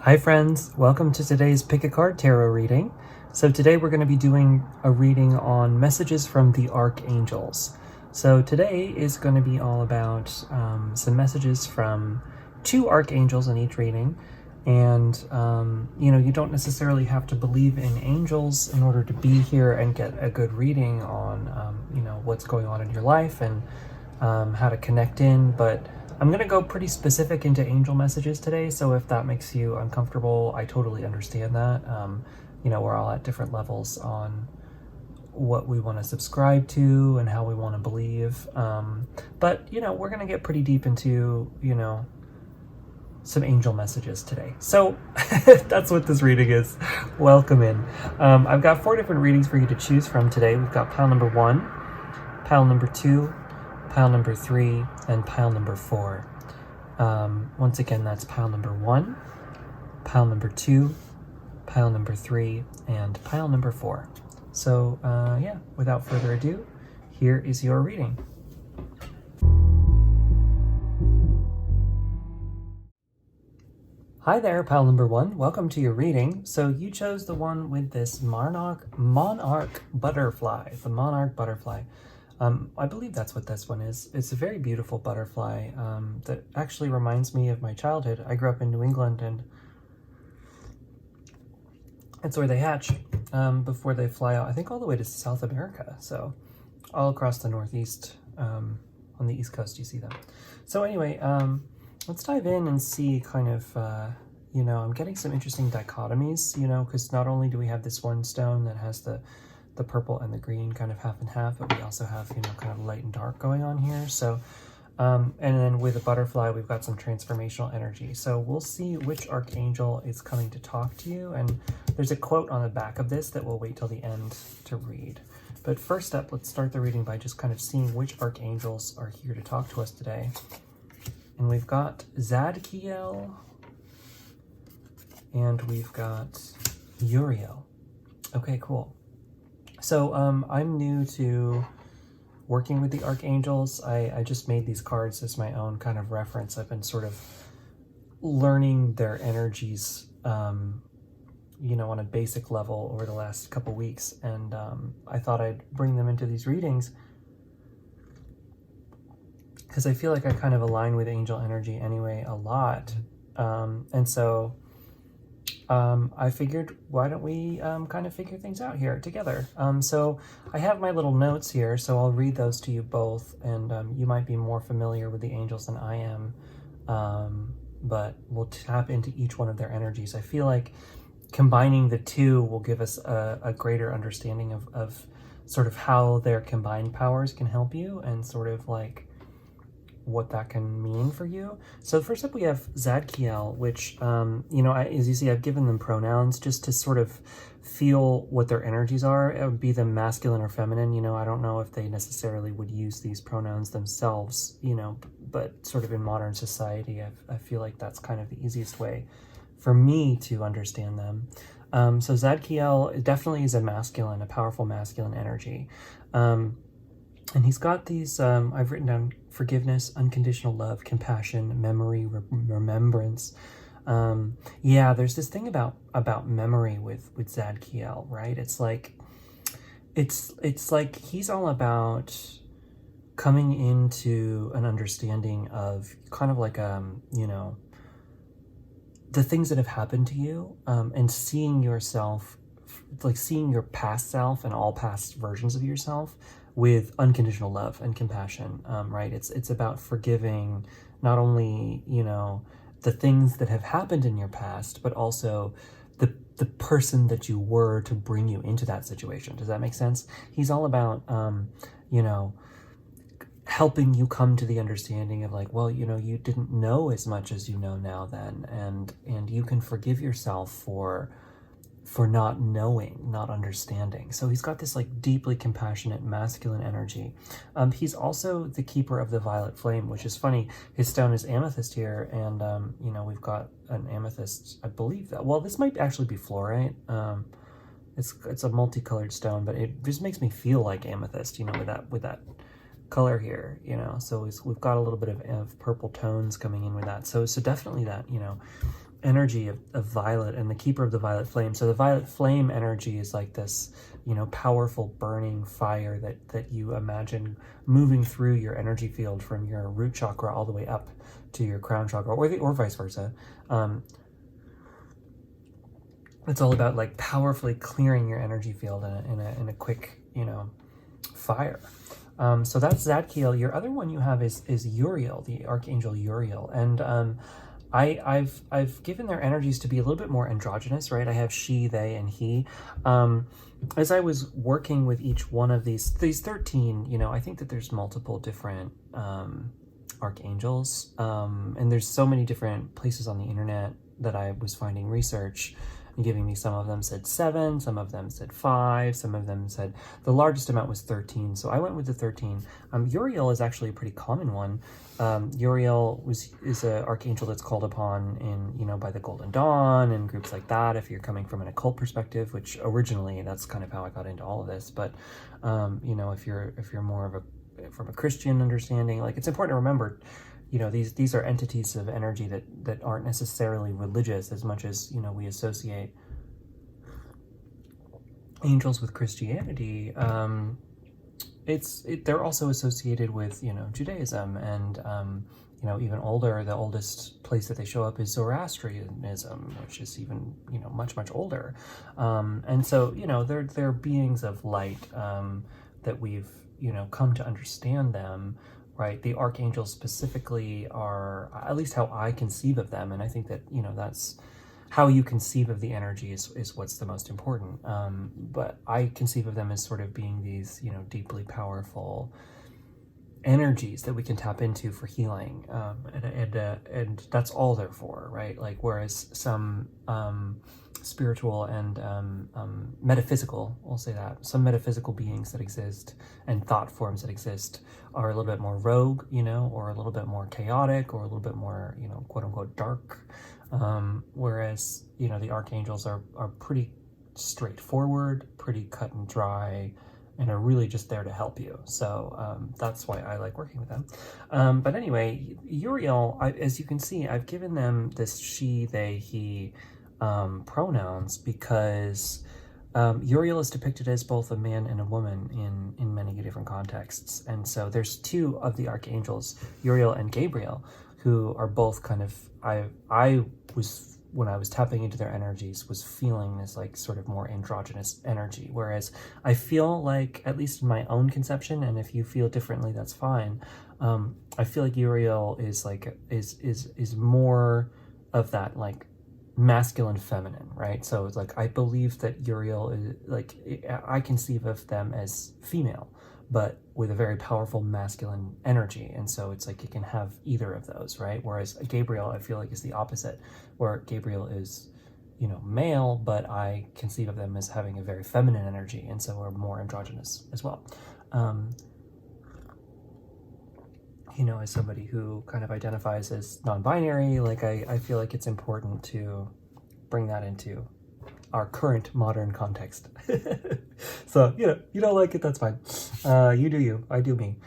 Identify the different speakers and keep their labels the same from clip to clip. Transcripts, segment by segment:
Speaker 1: Hi friends, welcome to today's Pick a Card Tarot reading. So today we're going to be doing a reading on messages from the Archangels. So today is going to be all about some messages from 2 Archangels in each reading. And, you don't necessarily have to believe in angels in order to be here and get a good reading on, what's going on in your life and how to connect in, but I'm going to go pretty specific into angel messages today, so if that makes you uncomfortable, I totally understand that. We're all at different levels on what we want to subscribe to and how we want to believe. But we're going to get pretty deep into, some angel messages today. So that's what this reading is. Welcome in. I've got 4 different readings for you to choose from today. We've got pile number 1, pile number 2, pile number 3, and pile number 4. Once again, that's pile number 1, pile number 2, pile number 3, and pile number 4. So without further ado, here is your reading. Hi there, pile number 1. Welcome to your reading. So you chose the one with this monarch butterfly, the monarch butterfly. I believe that's what this one is. It's a very beautiful butterfly that actually reminds me of my childhood. I grew up in New England, and it's where they hatch before they fly out, I think all the way to South America. So all across the Northeast, on the East Coast, you see them. So anyway, let's dive in and see kind of, I'm getting some interesting dichotomies, because not only do we have this one stone that has the purple and the green kind of half and half, but we also have, kind of light and dark going on here. So, and then with the butterfly, we've got some transformational energy. So we'll see which archangel is coming to talk to you. And there's a quote on the back of this that we'll wait till the end to read. But first up, let's start the reading by just kind of seeing which archangels are here to talk to us today. And we've got Zadkiel, and we've got Uriel. Okay, cool. So I'm new to working with the Archangels. I just made these cards as my own kind of reference. I've been sort of learning their energies, on a basic level over the last couple weeks. And I thought I'd bring them into these readings because I feel like I kind of align with angel energy anyway a lot. And so I figured, why don't we kind of figure things out here together? So I have my little notes here, so I'll read those to you both, and you might be more familiar with the angels than I am, but we'll tap into each one of their energies. I feel like combining the two will give us a greater understanding of sort of how their combined powers can help you, and sort of like what that can mean for you. So first up we have Zadkiel, which, as you see, I've given them pronouns just to sort of feel what their energies are. It would be them masculine or feminine. I don't know if they necessarily would use these pronouns themselves, but sort of in modern society, I feel like that's kind of the easiest way for me to understand them. So Zadkiel definitely is a powerful masculine energy. And he's got these, I've written down forgiveness, unconditional love, compassion, memory, remembrance. There's this thing about memory with Zadkiel, right? It's like he's all about coming into an understanding of kind of like, the things that have happened to you, and seeing yourself, like seeing your past self and all past versions of yourself with unconditional love and compassion, right? It's about forgiving not only, the things that have happened in your past, but also the person that you were to bring you into that situation. Does that make sense? He's all about, helping you come to the understanding of like, well, you didn't know as much as you know now then, and you can forgive yourself for not knowing, not understanding. So he's got this like deeply compassionate masculine energy. He's also the keeper of the violet flame, which is funny. His stone is amethyst here, and we've got an amethyst, I believe that. Well, this might actually be fluorite. It's a multicolored stone, but it just makes me feel like amethyst, with that color here, so we've got a little bit of purple tones coming in with that. So definitely that, energy of violet and the keeper of the violet flame. So the violet flame energy is like this, you know, powerful burning fire that you imagine moving through your energy field from your root chakra all the way up to your crown chakra, or vice versa. It's all about like powerfully clearing your energy field in a quick, you know, fire. So that's Zadkiel. Your other one you have is Uriel, the Archangel Uriel, and I've given their energies to be a little bit more androgynous, right? I have she, they, and he. As I was working with each one of these 13, you know, I think that there's multiple different archangels, and there's so many different places on the internet that I was finding research and giving me. Some of them said 7, some of them said 5, some of them said the largest amount was 13. So I went with the 13. Uriel is actually a pretty common one. Uriel is an archangel that's called upon in, you know, by the Golden Dawn and groups like that, if you're coming from an occult perspective, which originally that's kind of how I got into all of this. But you know, if you're more of from a Christian understanding, like, it's important to remember, you know, these are entities of energy that aren't necessarily religious as much as, you know, we associate angels with Christianity. They're also associated with, you know, Judaism, and you know, even older, the oldest place that they show up is Zoroastrianism, which is even, you know, much older. And so, you know, they're beings of light that we've, you know, come to understand them, right? The archangels specifically are, at least how I conceive of them, and I think that, you know, that's how you conceive of the energy is what's the most important. But I conceive of them as sort of being these, you know, deeply powerful energies that we can tap into for healing, and that's all they're for, right? Like, whereas some spiritual and metaphysical, we'll say that, some metaphysical beings that exist and thought forms that exist are a little bit more rogue, you know, or a little bit more chaotic, or a little bit more, you know, quote unquote dark. Whereas, you know, the archangels are pretty straightforward, pretty cut and dry, and are really just there to help you. So that's why I like working with them. But anyway, Uriel, as you can see, I've given them this she, they, he pronouns because Uriel is depicted as both a man and a woman in many different contexts. And so there's 2 of the archangels, Uriel and Gabriel, who are both kind of, I was, when I was tapping into their energies, was feeling this like sort of more androgynous energy. Whereas I feel like, at least in my own conception, and if you feel differently, that's fine. I feel like Uriel is like, is more of that like masculine feminine, right? So it's like, I believe that Uriel is like, I conceive of them as female, but with a very powerful masculine energy. And so it's like, you can have either of those, right? Whereas Gabriel, I feel like, is the opposite, where Gabriel is, you know, male, but I conceive of them as having a very feminine energy, and so are more androgynous as well. You know, as somebody who kind of identifies as non-binary, like, I feel like it's important to bring that into our current modern context. So, you know, you don't like it, that's fine. You do you, I do me.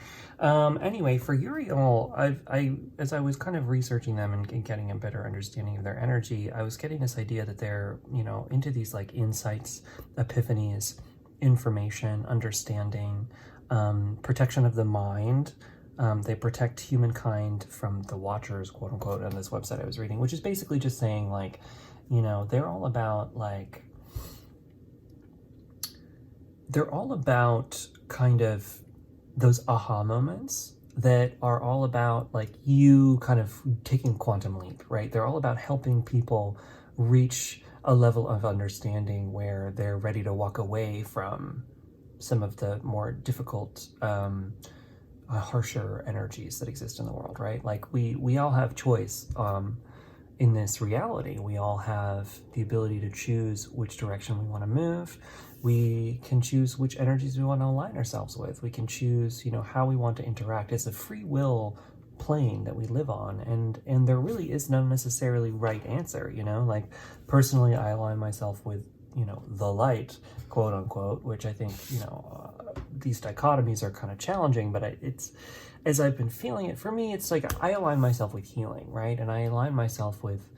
Speaker 1: Anyway, for Uriel, as I was kind of researching them and getting a better understanding of their energy, I was getting this idea that they're, you know, into these like insights, epiphanies, information, understanding, protection of the mind. They protect humankind from the Watchers, quote unquote, on this website I was reading, which is basically just saying, like, you know, they're all about kind of those aha moments that are all about like you kind of taking quantum leap, right? They're all about helping people reach a level of understanding where they're ready to walk away from some of the more difficult, harsher energies that exist in the world, right? Like we all have choice in this reality. We all have the ability to choose which direction we want to move. We can choose which energies we want to align ourselves with. We can choose, you know, how we want to interact. It's a free will plane that we live on, and there really is no necessarily right answer, you know? Like, personally, I align myself with, you know, the light, quote unquote, which I think, you know, these dichotomies are kind of challenging, but it's, as I've been feeling it, for me, it's like I align myself with healing, right? And I align myself with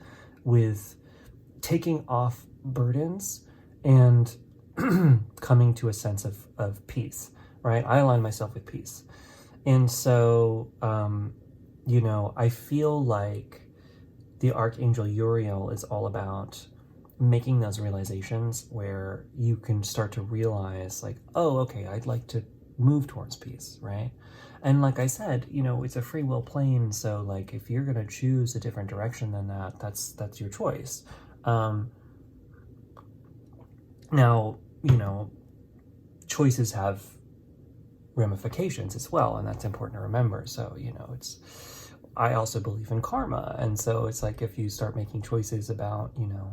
Speaker 1: with taking off burdens and coming to a sense of peace, right? I align myself with peace. And so, you know, I feel like the Archangel Uriel is all about making those realizations where you can start to realize like, oh, okay, I'd like to move towards peace, right? And like I said, you know, it's a free will plane. So like, if you're going to choose a different direction than that, that's your choice. Now, you know, choices have ramifications as well, and that's important to remember. So, you know, I also believe in karma. And so it's like, if you start making choices about, you know,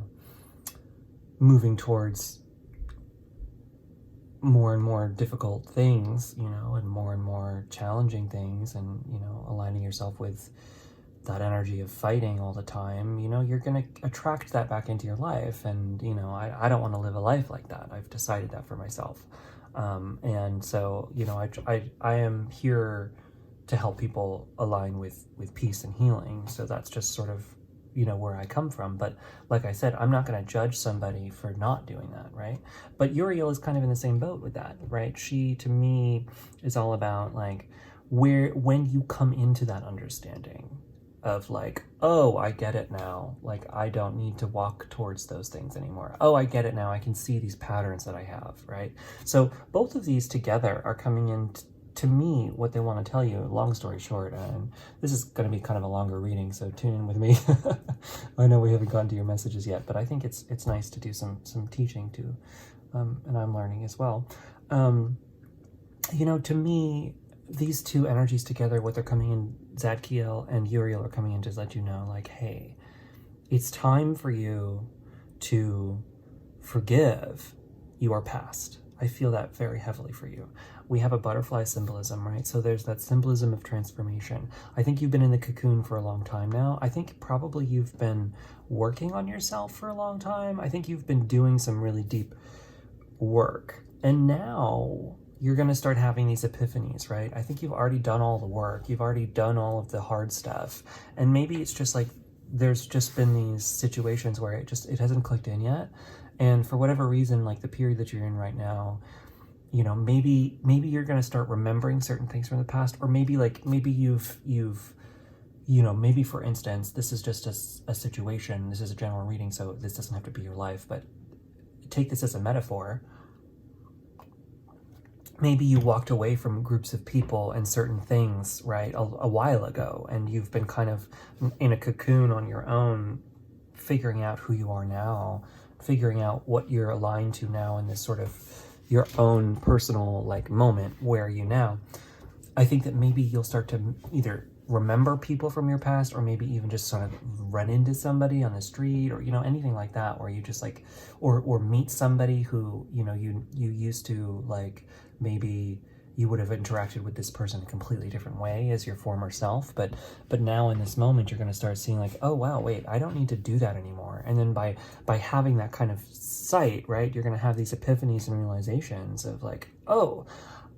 Speaker 1: moving towards more and more difficult things, you know, and more challenging things, and, you know, aligning yourself with that energy of fighting all the time, you know, you're going to attract that back into your life. And, you know, I don't want to live a life like that. I've decided that for myself. And so, you know, I am here to help people align with peace and healing. So that's just sort of, you know, where I come from. But like I said, I'm not going to judge somebody for not doing that, right? But Uriel is kind of in the same boat with that, right? She, to me, is all about like when you come into that understanding of like, oh, I get it now. Like, I don't need to walk towards those things anymore. Oh, I get it now. I can see these patterns that I have, right? So both of these together are coming in to me what they want to tell you. Long story short, and this is going to be kind of a longer reading, so tune in with me. I know we haven't gotten to your messages yet, but I think it's nice to do some teaching too, and I'm learning as well. You know, to me, these two energies together, what they're coming in, Zadkiel and Uriel are coming in to let you know, like, hey, it's time for you to forgive your past. I feel that very heavily for you. We have a butterfly symbolism, right? So there's that symbolism of transformation. I think you've been in the cocoon for a long time now. I think probably you've been working on yourself for a long time. I think you've been doing some really deep work. And now you're going to start having these epiphanies, right? I think you've already done all the work. You've already done all of the hard stuff. And maybe it's just like there's just been these situations where it hasn't clicked in yet. And for whatever reason, like the period that you're in right now, you know, maybe you're going to start remembering certain things from the past, or maybe you've, you know, maybe for instance, this is just a situation. This is a general reading, so this doesn't have to be your life, but take this as a metaphor. Maybe you walked away from groups of people and certain things, right, a while ago, and you've been kind of in a cocoon on your own, figuring out who you are now, figuring out what you're aligned to now in this sort of your own personal like moment. Where are you now? I think that maybe you'll start to either remember people from your past, or maybe even just sort of run into somebody on the street, or, you know, anything like that, where you just like, or meet somebody who, you know, you used to like, maybe you would have interacted with this person a completely different way as your former self, but now in this moment you're going to start seeing like, oh wow, wait, I don't need to do that anymore. And then by having that kind of sight, right, you're going to have these epiphanies and realizations of like, oh,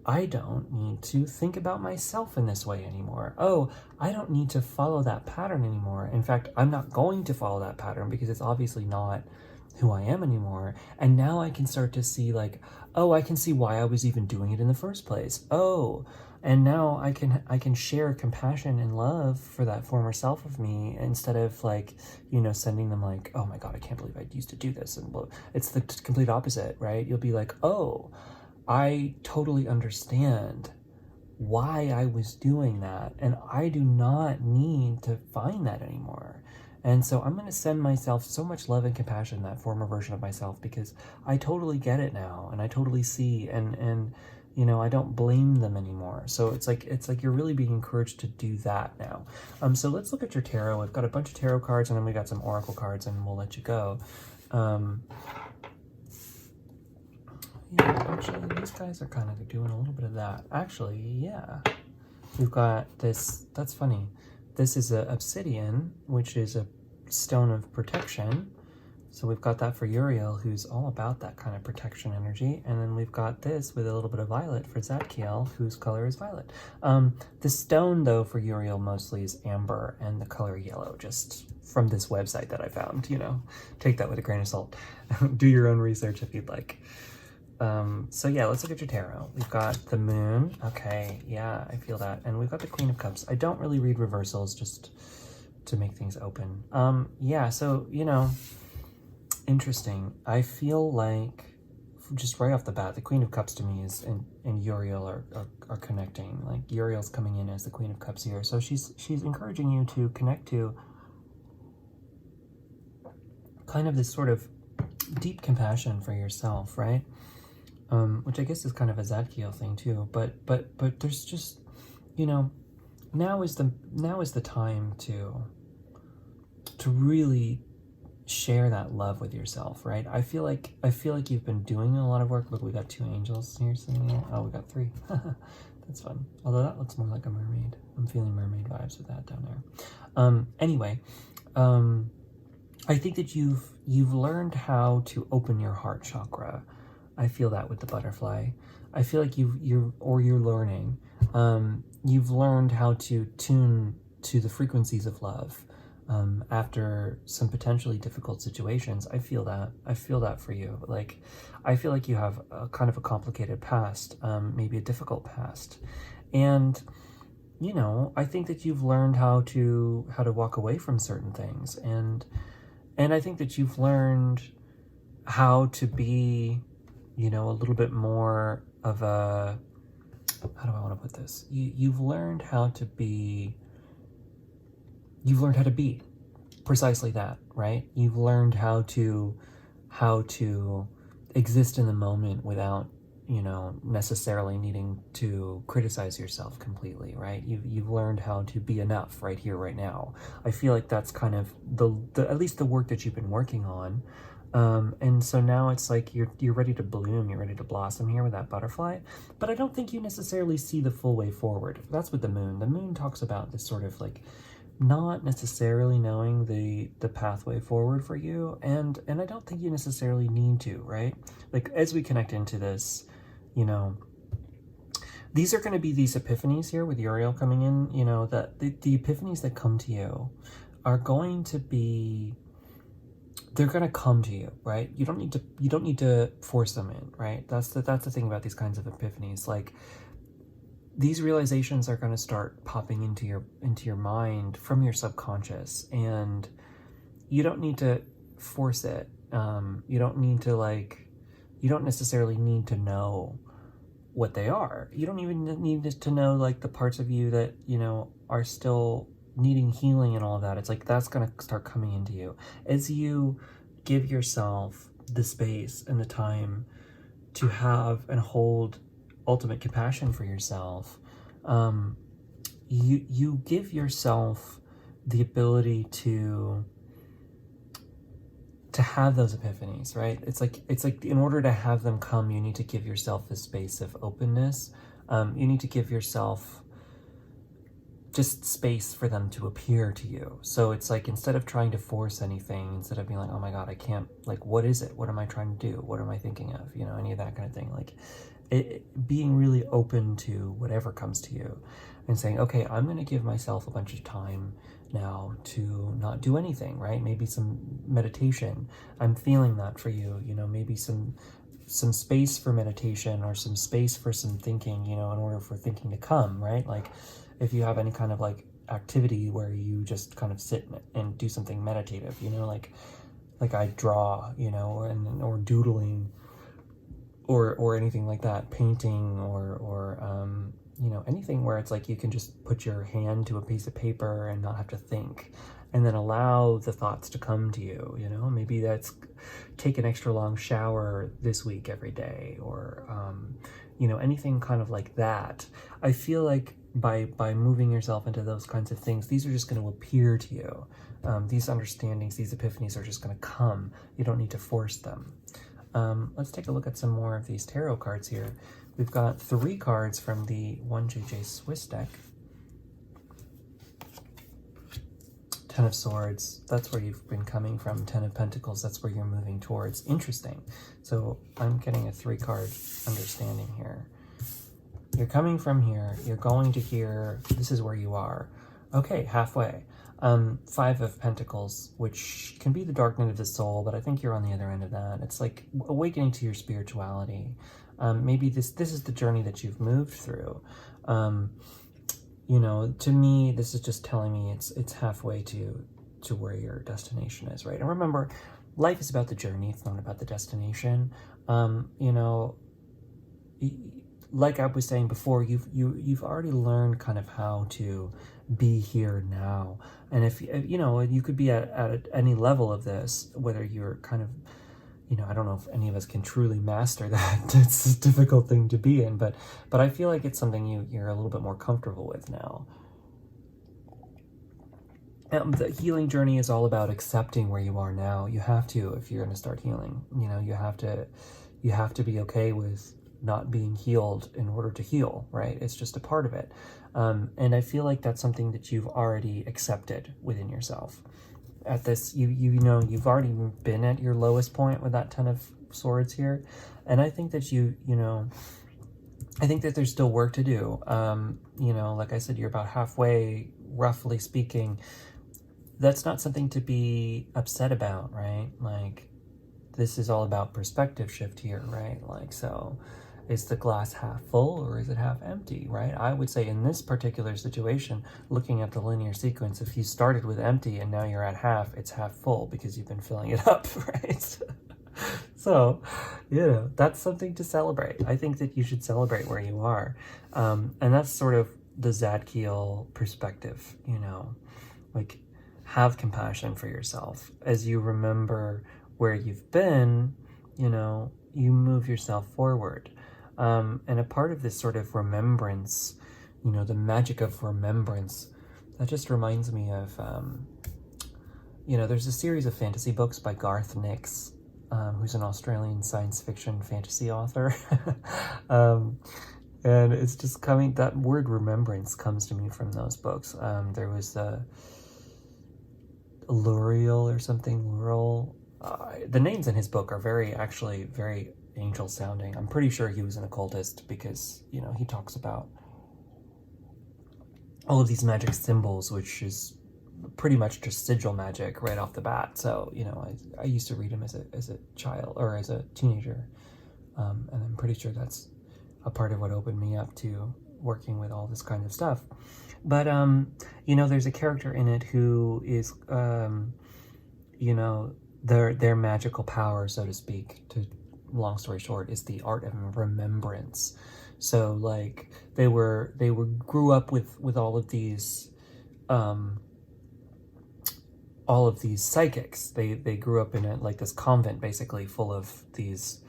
Speaker 1: I don't need to think about myself in this way anymore. Oh, I don't need to follow that pattern anymore. In fact, I'm not going to follow that pattern because it's obviously not who I am anymore. And now I can start to see like, oh, I can see why I was even doing it in the first place. Oh, and now I can share compassion and love for that former self of me, instead of like, you know, sending them like, oh my God, I can't believe I used to do this. And well, it's the complete opposite, right? You'll be like, oh, I totally understand why I was doing that, and I do not need to find that anymore. And so I'm going to send myself so much love and compassion, that former version of myself, because I totally get it now, and I totally see, and you know, I don't blame them anymore. So it's like you're really being encouraged to do that now. So let's look at your tarot. We've got a bunch of tarot cards, and then we got some oracle cards, and we'll let you go. Yeah, actually, these guys are kind of doing a little bit of that. Actually, yeah. We've got this, that's funny. This is a obsidian, which is a stone of protection. So we've got that for Uriel, who's all about that kind of protection energy. And then we've got this with a little bit of violet for Zadkiel, whose color is violet. The stone, though, for Uriel mostly is amber, and the color yellow, just from this website that I found, you know. Take that with a grain of salt. Do your own research if you'd like. So yeah, let's look at your tarot. We've got the moon. Okay, yeah, I feel that. And we've got the Queen of Cups. I don't really read reversals, just to make things open. Yeah, so, you know, interesting. I feel like, just right off the bat, the Queen of Cups to me is and Uriel are connecting. Like, Uriel's coming in as the Queen of Cups here. So she's encouraging you to connect to kind of this sort of deep compassion for yourself, right? Which I guess is kind of a Zadkiel thing too. But there's just, you know, now is the time to really share that love with yourself, right? I feel like you've been doing a lot of work. Look, we got 2 angels here sitting here. Oh, we got 3. That's fun. Although that looks more like a mermaid. I'm feeling mermaid vibes with that down there. Anyway, I think that you've learned how to open your heart chakra. I feel that with the butterfly. I feel like you're learning. You've learned how to tune to the frequencies of love. After some potentially difficult situations. I feel that for you. Like, I feel like you have a kind of a complicated past, maybe a difficult past. And, you know, I think that you've learned how to walk away from certain things. And I think that you've learned how to be, you know, a little bit more of a, how do I want to put this? You've learned how to be precisely that, right? You've learned how to exist in the moment without, you know, necessarily needing to criticize yourself completely, right? You've learned how to be enough right here, right now. I feel like that's kind of the at least the work that you've been working on. And so now it's like you're ready to bloom, you're ready to blossom here with that butterfly. But I don't think you necessarily see the full way forward. That's with the moon. The moon talks about this sort of like not necessarily knowing the pathway forward for you, and I don't think you necessarily need to, right? Like, as we connect into this, you know, these are going to be these epiphanies here with Uriel coming in, you know, that the epiphanies that come to you are going to be, they're going to come to you, right? You don't need to force them in, right? That's the thing about these kinds of epiphanies. Like, these realizations are going to start popping into your mind from your subconscious, and you don't need to force it. You don't necessarily need to know what they are. You don't even need to know like the parts of you that, you know, are still needing healing and all of that. It's like that's going to start coming into you as you give yourself the space and the time to have and hold ultimate compassion for yourself. You give yourself the ability to have those epiphanies, right? It's like in order to have them come, you need to give yourself the space of openness. You need to give yourself just space for them to appear to you. So it's like, instead of trying to force anything, instead of being like, oh my God, I can't, like, what is it? What am I trying to do? What am I thinking of? You know, any of that kind of thing. Like, being really open to whatever comes to you and saying, okay, I'm going to give myself a bunch of time now to not do anything, right? Maybe some meditation. I'm feeling that for you, you know, maybe some space for meditation or some space for some thinking, you know, in order for thinking to come, right? Like, if you have any kind of like activity where you just kind of sit and do something meditative, you know, like I draw, you know, or doodling, or anything like that, painting, or you know, anything where it's like you can just put your hand to a piece of paper and not have to think, and then allow the thoughts to come to you, you know. Maybe that's take an extra long shower this week every day, or you know, anything kind of like that. I feel like by moving yourself into those kinds of things, these are just going to appear to you. These understandings, these epiphanies are just going to come. You don't need to force them. Let's take a look at some more of these tarot cards here. We've got 3 cards from the 1JJ Swiss deck. Ten of Swords, that's where you've been coming from. Ten of Pentacles, that's where you're moving towards. Interesting. So I'm getting a 3-card understanding here. You're coming from here, you're going to here, this is where you are. Okay, halfway. 5 of Pentacles, which can be the dark night of the soul, but I think you're on the other end of that. It's like awakening to your spirituality. Maybe this is the journey that you've moved through. You know, to me, this is just telling me it's halfway to where your destination is, right? And remember, life is about the journey, it's not about the destination. You know, like I was saying before, you've already learned kind of how to be here now. And if you know, you could be at any level of this, whether you're kind of, you know, I don't know if any of us can truly master that. It's a difficult thing to be in, but I feel like it's something you're a little bit more comfortable with now. The healing journey is all about accepting where you are now. You have to, if you're going to start healing, you know, you have to be okay with not being healed in order to heal, right? It's just a part of it. And I feel like that's something that you've already accepted within yourself. At this, you know, you've already been at your lowest point with that Ten of Swords here. And I think that you know, I think that there's still work to do. You know, like I said, you're about halfway, roughly speaking. That's not something to be upset about, right? Like, this is all about perspective shift here, right? Like, so is the glass half full or is it half empty, right? I would say in this particular situation, looking at the linear sequence, if you started with empty and now you're at half, it's half full because you've been filling it up, right? So, you know, that's something to celebrate. I think that you should celebrate where you are. And that's sort of the Zadkiel perspective, you know, like, have compassion for yourself. As you remember where you've been, you know, you move yourself forward. And a part of this sort of remembrance, you know, the magic of remembrance, that just reminds me of, you know, there's a series of fantasy books by Garth Nix, who's an Australian science fiction fantasy author. And it's just coming, that word remembrance comes to me from those books. There was Luriel or something, Lurel. The names in his book are actually very angel sounding. I'm pretty sure he was an occultist because, you know, he talks about all of these magic symbols, which is pretty much just sigil magic right off the bat. So, you know, I used to read him as a child or as a teenager. And I'm pretty sure that's a part of what opened me up to working with all this kind of stuff. But, you know, there's a character in it who is, you know, their magical power, so to speak, long story short, is the art of remembrance. So, like, they grew up with all of these psychics. They grew up in like this convent, basically, full of these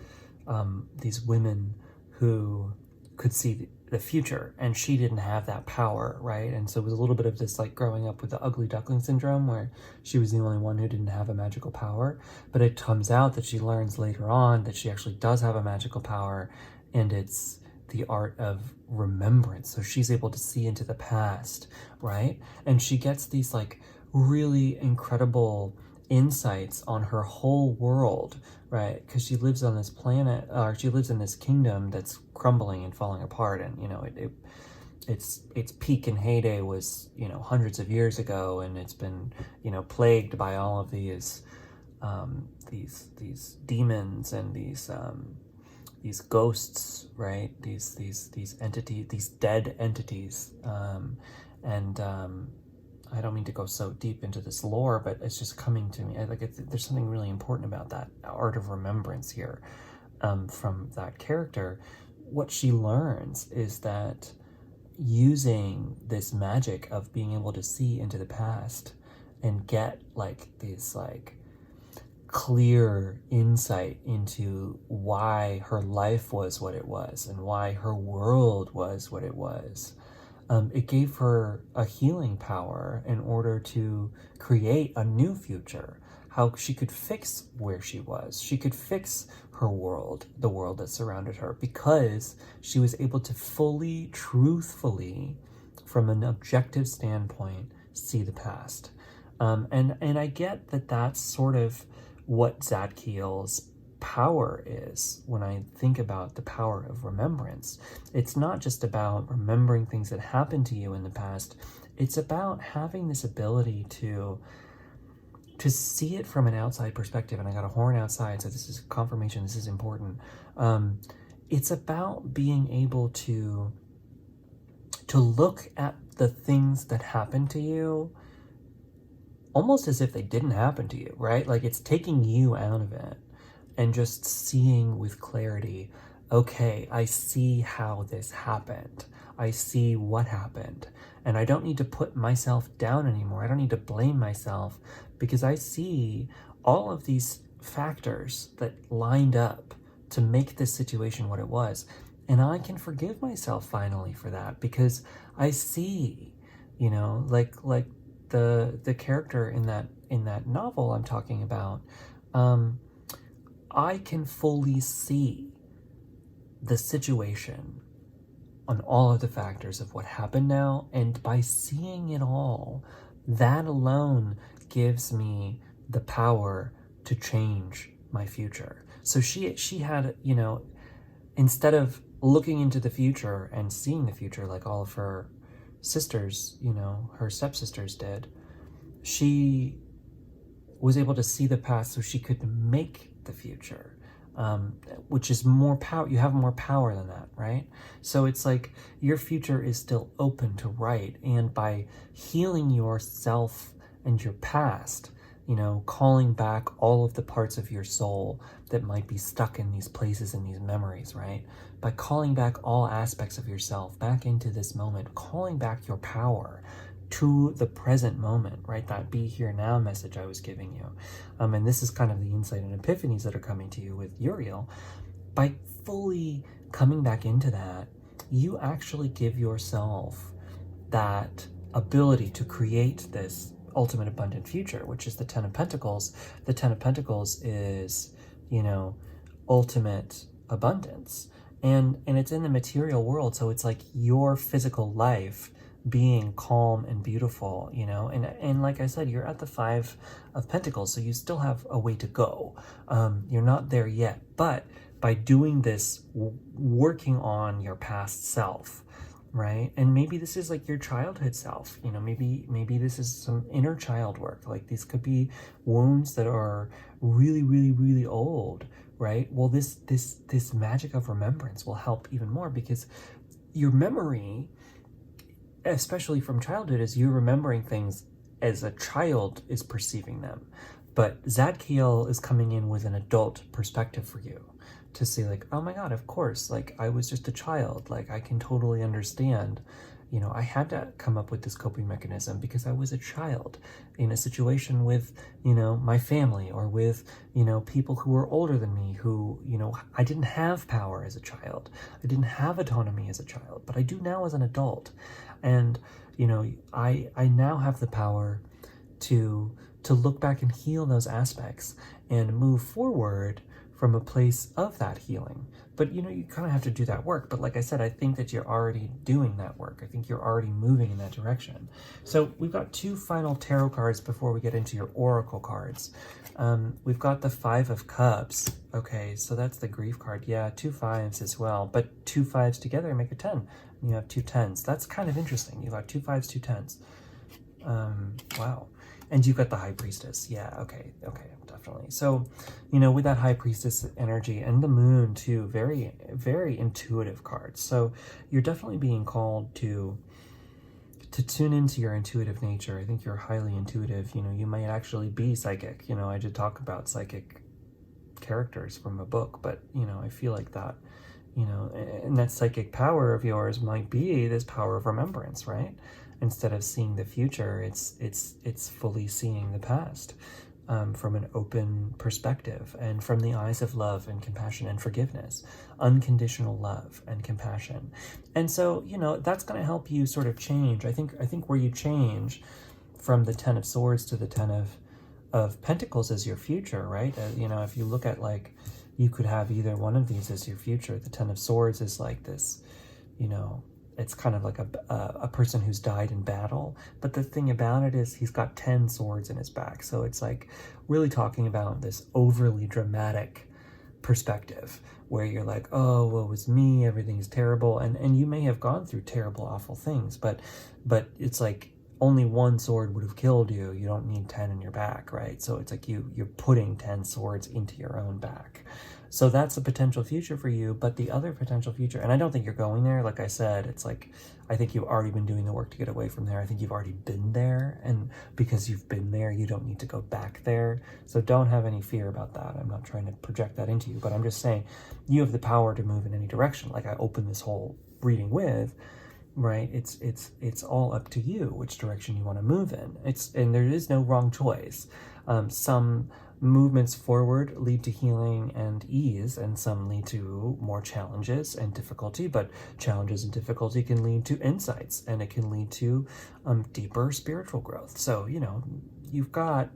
Speaker 1: women who could see the future, and she didn't have that power, right? And so it was a little bit of this, like, growing up with the ugly duckling syndrome, where she was the only one who didn't have a magical power. But it comes out that she learns later on that she actually does have a magical power, and it's the art of remembrance. So she's able to see into the past, right? And she gets these, like, really incredible insights on her whole world, right? Because she lives on this planet, or she lives in this kingdom that's crumbling and falling apart, and, you know, its peak and heyday was, you know, hundreds of years ago, and it's been, you know, plagued by all of these demons and these ghosts, right? These entities, these dead entities, and I don't mean to go so deep into this lore, but it's just coming to me. There's something really important about that art of remembrance here, from that character. What she learns is that using this magic of being able to see into the past and get, like, these, like, clear insight into why her life was what it was and why her world was what it was. It gave her a healing power in order to create a new future, how she could fix where she was. She could fix her world, the world that surrounded her, because she was able to fully, truthfully, from an objective standpoint, see the past. And I get that that's sort of what Zadkiel's power is. When I think about the power of remembrance, it's not just about remembering things that happened to you in the past. It's about having this ability to see it from an outside perspective. And I got a horn outside, so this is confirmation. This is important. It's about being able to look at the things that happened to you almost as if they didn't happen to you, right? Like it's taking you out of it and just seeing with clarity, okay, I see how this happened. I see what happened. And I don't need to put myself down anymore. I don't need to blame myself because I see all of these factors that lined up to make this situation what it was. And I can forgive myself finally for that because I see, like the character in that novel I'm talking about, I can fully see the situation on all of the factors of what happened now, and by seeing it all, that alone gives me the power to change my future. So she had, instead of looking into the future and seeing the future like all of her sisters, her stepsisters did, she was able to see the past so she could make the future, which is more power. You have more power than that, right? So it's like your future is still open to write, and by healing yourself and your past, calling back all of the parts of your soul that might be stuck in these places and these memories, right? By calling back all aspects of yourself back into this moment, calling back your power to the present moment, right? That be here now message I was giving you. And this is kind of the insight and epiphanies that are coming to you with Uriel. By fully coming back into that, you actually give yourself that ability to create this ultimate abundant future, which is the Ten of Pentacles. The Ten of Pentacles is, ultimate abundance. And it's in the material world, so it's like your physical life being calm and beautiful, and like I said, you're at the Five of Pentacles, so you still have a way to go. You're not there yet, but by doing this, working on your past self, right? And maybe this is like your childhood self, maybe this is some inner child work. Like these could be wounds that are really, really, really old, right? Well, this magic of remembrance will help even more, because your memory, especially from childhood, is you remembering things as a child is perceiving them. But Zadkiel is coming in with an adult perspective for you to see like, oh my God, of course, like I was just a child. Like I can totally understand, I had to come up with this coping mechanism because I was a child in a situation with, my family, or with, people who were older than me who, I didn't have power as a child. I didn't have autonomy as a child, but I do now as an adult. And, I now have the power to look back and heal those aspects and move forward from a place of that healing. But, you kind of have to do that work. But like I said, I think that you're already doing that work. I think you're already moving in that direction. So we've got two final tarot cards before we get into your oracle cards. We've got the Five of Cups. Okay, so that's the grief card. Yeah, two fives as well. But two fives together make a 10. You have two tens. That's kind of interesting. You've got two fives, two tens. Wow. And you've got the High Priestess. Yeah, okay, definitely. So, with that High Priestess energy and the Moon too, very, very intuitive cards. So you're definitely being called to tune into your intuitive nature. I think you're highly intuitive. You might actually be psychic. I did talk about psychic characters from a book, but, I feel like that, and that psychic power of yours might be this power of remembrance, right? Instead of seeing the future, it's fully seeing the past from an open perspective, and from the eyes of love and compassion and forgiveness, unconditional love and compassion. And so, that's going to help you sort of change. I think where you change from the Ten of Swords to the Ten of Pentacles is your future, right? If you look at, like, you could have either one of these as your future. The Ten of Swords is like this, it's kind of like a person who's died in battle. But the thing about it is he's got 10 swords in his back. So it's like really talking about this overly dramatic perspective where you're like, oh, woe is me, everything's terrible. And you may have gone through terrible, awful things, but it's like only one sword would have killed you. You don't need 10 in your back, right? So it's like you're putting 10 swords into your own back. So that's a potential future for you. But the other potential future, and I don't think you're going there, like I said, it's like, I think you've already been doing the work to get away from there. I think you've already been there. And because you've been there, you don't need to go back there. So don't have any fear about that. I'm not trying to project that into you, but I'm just saying you have the power to move in any direction. Like I opened this whole reading with, right? It's all up to you which direction you want to move in. And there is no wrong choice. Some movements forward lead to healing and ease, and some lead to more challenges and difficulty, but challenges and difficulty can lead to insights, and it can lead to deeper spiritual growth. So, you've got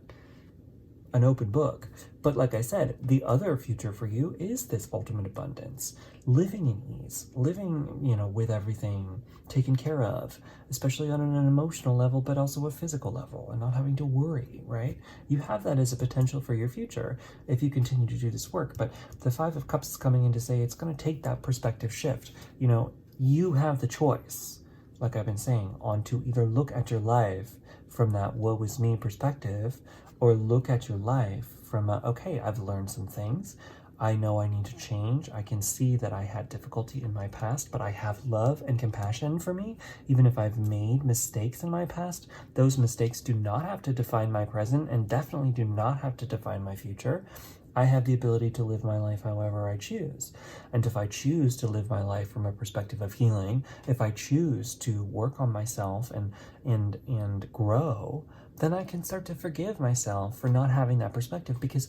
Speaker 1: an open book. But like I said, the other future for you is this ultimate abundance, living in ease, living, with everything taken care of, especially on an emotional level, but also a physical level, and not having to worry, right? You have that as a potential for your future if you continue to do this work. But the Five of Cups is coming in to say it's going to take that perspective shift. You have the choice, like I've been saying, on to either look at your life from that woe is me perspective, or look at your life from okay, I've learned some things. I know I need to change. I can see that I had difficulty in my past, but I have love and compassion for me. Even if I've made mistakes in my past, those mistakes do not have to define my present, and definitely do not have to define my future. I have the ability to live my life however I choose. And if I choose to live my life from a perspective of healing, if I choose to work on myself and grow, then I can start to forgive myself for not having that perspective because,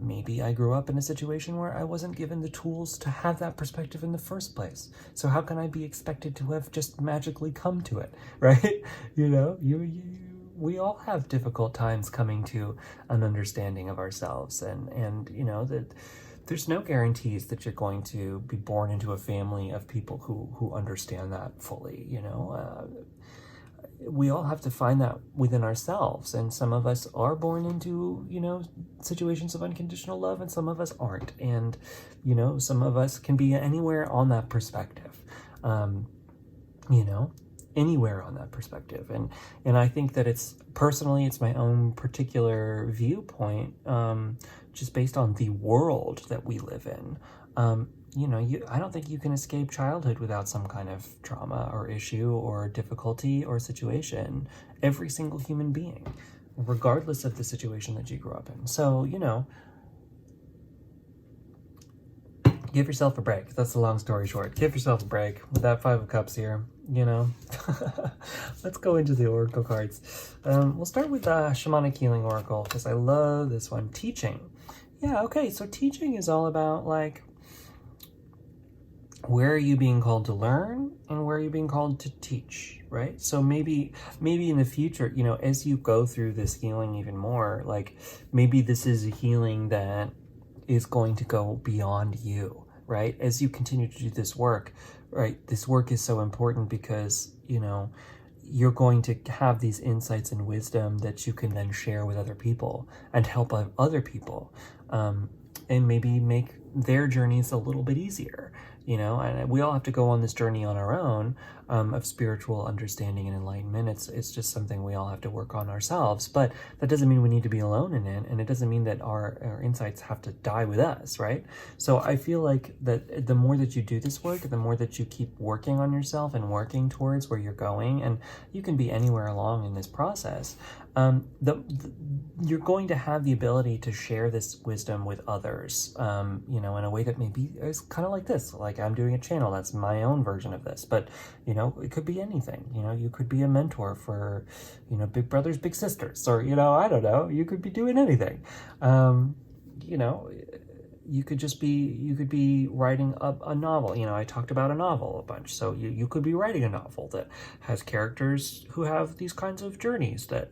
Speaker 1: maybe I grew up in a situation where I wasn't given the tools to have that perspective in the first place. So how can I be expected to have just magically come to it, right? We all have difficult times coming to an understanding of ourselves, and that there's no guarantees that you're going to be born into a family of people who understand that fully. We all have to find that within ourselves, and some of us are born into situations of unconditional love, and some of us aren't, and some of us can be anywhere on that perspective. Anywhere on that perspective. And I think that it's my own particular viewpoint, just based on the world that we live in. I don't think you can escape childhood without some kind of trauma or issue or difficulty or situation. Every single human being, regardless of the situation that you grew up in. So, give yourself a break. That's the long story short. Give yourself a break with that Five of Cups here, Let's go into the Oracle cards. We'll start with Shamanic Healing Oracle because I love this one. Teaching. Yeah, okay, so teaching is all about, where are you being called to learn and where are you being called to teach, right? So maybe in the future, as you go through this healing even more, maybe this is a healing that is going to go beyond you, right? As you continue to do this work, right? This work is so important because, you're going to have these insights and wisdom that you can then share with other people and help other people, and maybe make their journeys a little bit easier, and we all have to go on this journey on our own, of spiritual understanding and enlightenment. It's just something we all have to work on ourselves, but that doesn't mean we need to be alone in it, and it doesn't mean that our insights have to die with us, right? So I feel like that the more that you do this work, the more that you keep working on yourself and working towards where you're going, and you can be anywhere along in this process, you're going to have the ability to share this wisdom with others, in a way that maybe is kind of like this, like I'm doing a channel, that's my own version of this, but, it could be anything, you could be a mentor for, big brothers, big sisters, or, I don't know, you could be doing anything, you could be writing a novel. I talked about a novel a bunch. So you could be writing a novel that has characters who have these kinds of journeys that,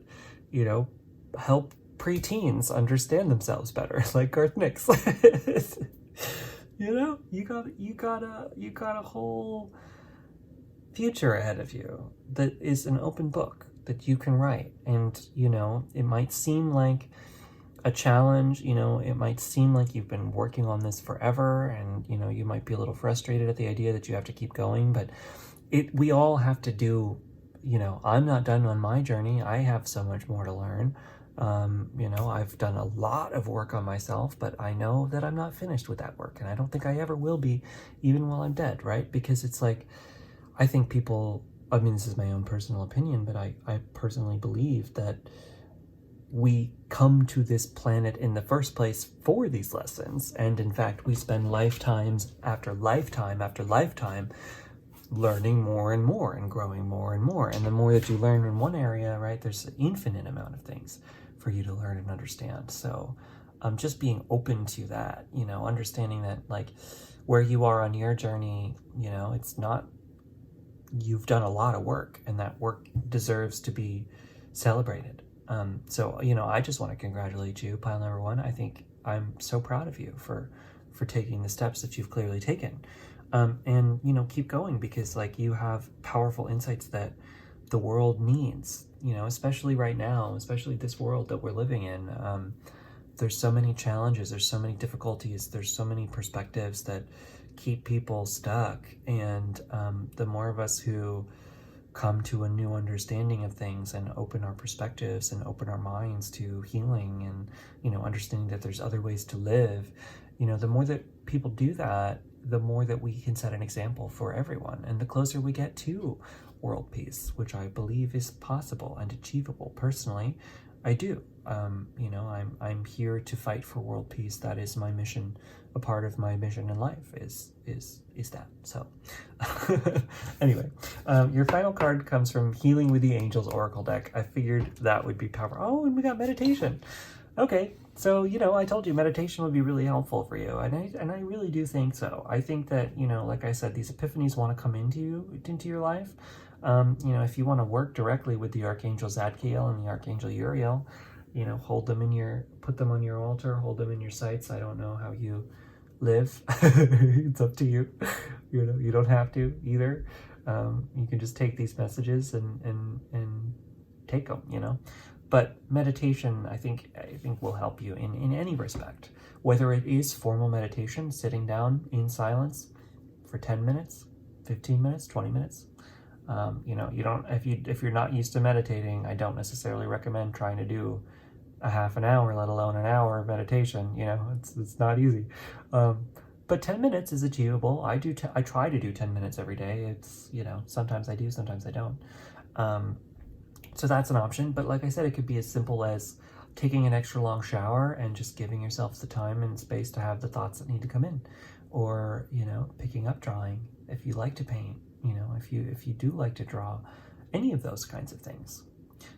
Speaker 1: help preteens understand themselves better, like Garth Nix. You got a whole future ahead of you that is an open book that you can write. And, it might seem like a challenge, it might seem like you've been working on this forever, and, you might be a little frustrated at the idea that you have to keep going, but we all have to do, I'm not done on my journey. I have so much more to learn. I've done a lot of work on myself, but I know that I'm not finished with that work, and I don't think I ever will be, even while I'm dead, right? Because it's like, I think people, this is my own personal opinion, but I personally believe that we come to this planet in the first place for these lessons. And in fact, we spend lifetimes after lifetime after lifetime learning more and more and growing more and more. And the more that you learn in one area, right, there's an infinite amount of things for you to learn and understand. So just being open to that, understanding that, like, where you are on your journey, it's not, you've done a lot of work, and that work deserves to be celebrated. So, I just want to congratulate you, pile number one. I think I'm so proud of you for taking the steps that you've clearly taken. And, keep going, because, like, you have powerful insights that the world needs, especially right now, especially this world that we're living in. There's so many challenges, there's so many difficulties, there's so many perspectives that keep people stuck. And the more of us who come to a new understanding of things and open our perspectives and open our minds to healing and, understanding that there's other ways to live, the more that people do that, the more that we can set an example for everyone. And the closer we get to world peace, which I believe is possible and achievable. Personally, I do. I'm here to fight for world peace. That is my mission. A part of my mission in life is that. So anyway, your final card comes from Healing with the Angels Oracle deck. I figured that would be powerful. Oh, and we got meditation. Okay, so I told you meditation would be really helpful for you, and I really do think so. I think that like I said, these epiphanies want to come into your life. If you want to work directly with the Archangel Zadkiel and the Archangel Uriel, put them on your altar, hold them in your sights. I don't know how you live. It's up to you. You don't have to either. You can just take these messages and take them, But meditation, I think will help you in any respect, whether it is formal meditation, sitting down in silence for 10 minutes, 15 minutes, 20 minutes. You don't, if you're not used to meditating, I don't necessarily recommend trying to do a half an hour, let alone an hour of meditation. It's not easy. But 10 minutes is achievable. I try to do 10 minutes every day. It's, sometimes I do, sometimes I don't. So that's an option. But like I said, it could be as simple as taking an extra long shower and just giving yourself the time and space to have the thoughts that need to come in. Or, picking up drawing if you like to paint, if you do like to draw, any of those kinds of things.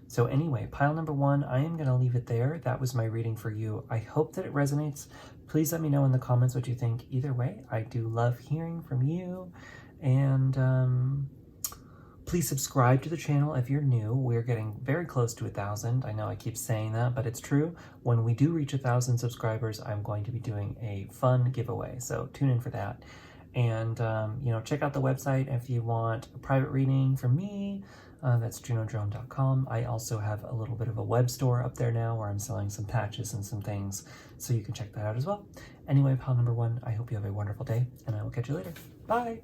Speaker 1: So anyway, pile number one, I am going to leave it there. That was my reading for you. I hope that it resonates. Please let me know in the comments what you think. Either way, I do love hearing from you. And please subscribe to the channel if you're new. We're getting very close to 1,000. I know I keep saying that, but it's true. When we do reach 1,000 subscribers, I'm going to be doing a fun giveaway. So tune in for that. And, check out the website if you want a private reading from me. That's junodrone.com. I also have a little bit of a web store up there now where I'm selling some patches and some things, so you can check that out as well. Anyway, pile number one, I hope you have a wonderful day, and I will catch you later. Bye!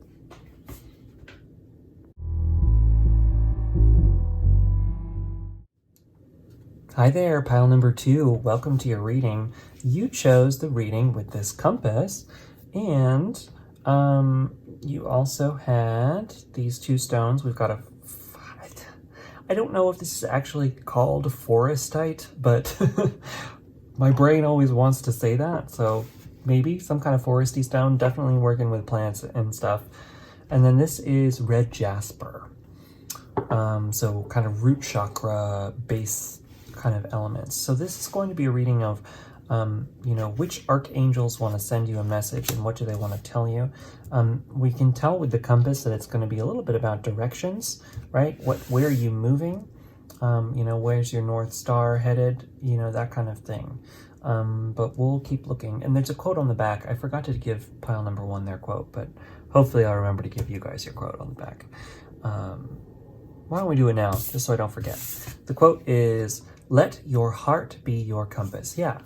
Speaker 1: Hi there, pile number two. Welcome to your reading. You chose the reading with this compass, and you also had these two stones. We've got I don't know if this is actually called forestite, but my brain always wants to say that. So maybe some kind of foresty stone, definitely working with plants and stuff. And then this is red jasper. So kind of root chakra base kind of elements. So this is going to be a reading of, which archangels want to send you a message and what do they want to tell you. We can tell with the compass that it's going to be a little bit about directions, right? Where are you moving? Where's your North Star headed? That kind of thing. But we'll keep looking. And there's a quote on the back. I forgot to give pile number one their quote, but hopefully I'll remember to give you guys your quote on the back. Why don't we do it now, just so I don't forget? The quote is, "Let your heart be your compass." Yeah.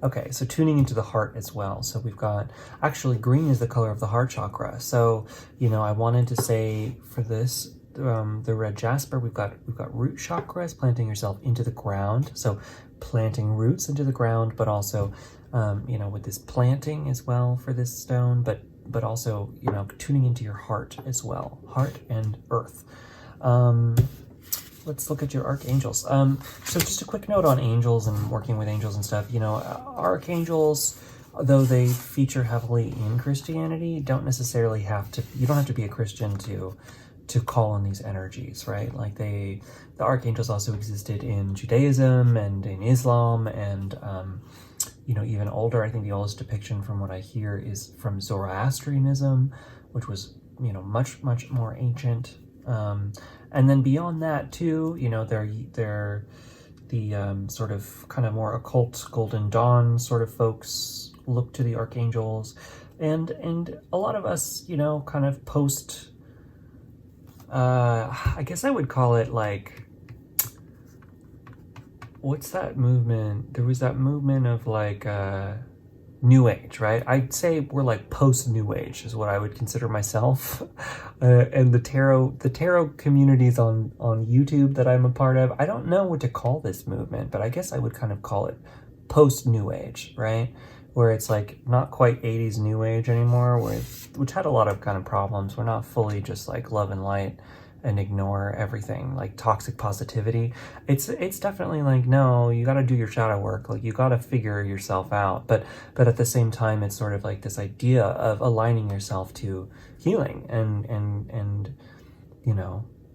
Speaker 1: Okay, so tuning into the heart as well. So we've got, actually green is the color of the heart chakra. So, I wanted to say for this, the red jasper, we've got root chakras, planting yourself into the ground. So planting roots into the ground, but also, with this planting as well for this stone, but also, tuning into your heart as well, heart and earth. Let's look at your archangels. So just a quick note on angels and working with angels and stuff. Archangels, though they feature heavily in Christianity, don't necessarily you don't have to be a Christian to call on these energies, right? Like the archangels also existed in Judaism and in Islam and, even older. I think the oldest depiction from what I hear is from Zoroastrianism, which was, much, much more ancient. And then beyond that too, they're the sort of kind of more occult Golden Dawn sort of folks look to the archangels, and a lot of us, kind of post, I guess I would call it like, what's that movement? There was that movement of like New Age, right? I'd say we're like post New Age is what I would consider myself. And the tarot communities on YouTube that I'm a part of, I don't know what to call this movement, but I guess I would kind of call it post New Age, right? Where it's like not quite 80s New Age anymore, which had a lot of kind of problems. We're not fully just like love and light and ignore everything, like toxic positivity. It's definitely like, no, you got to do your shadow work. Like you got to figure yourself out. But at the same time, it's sort of like this idea of aligning yourself to healing and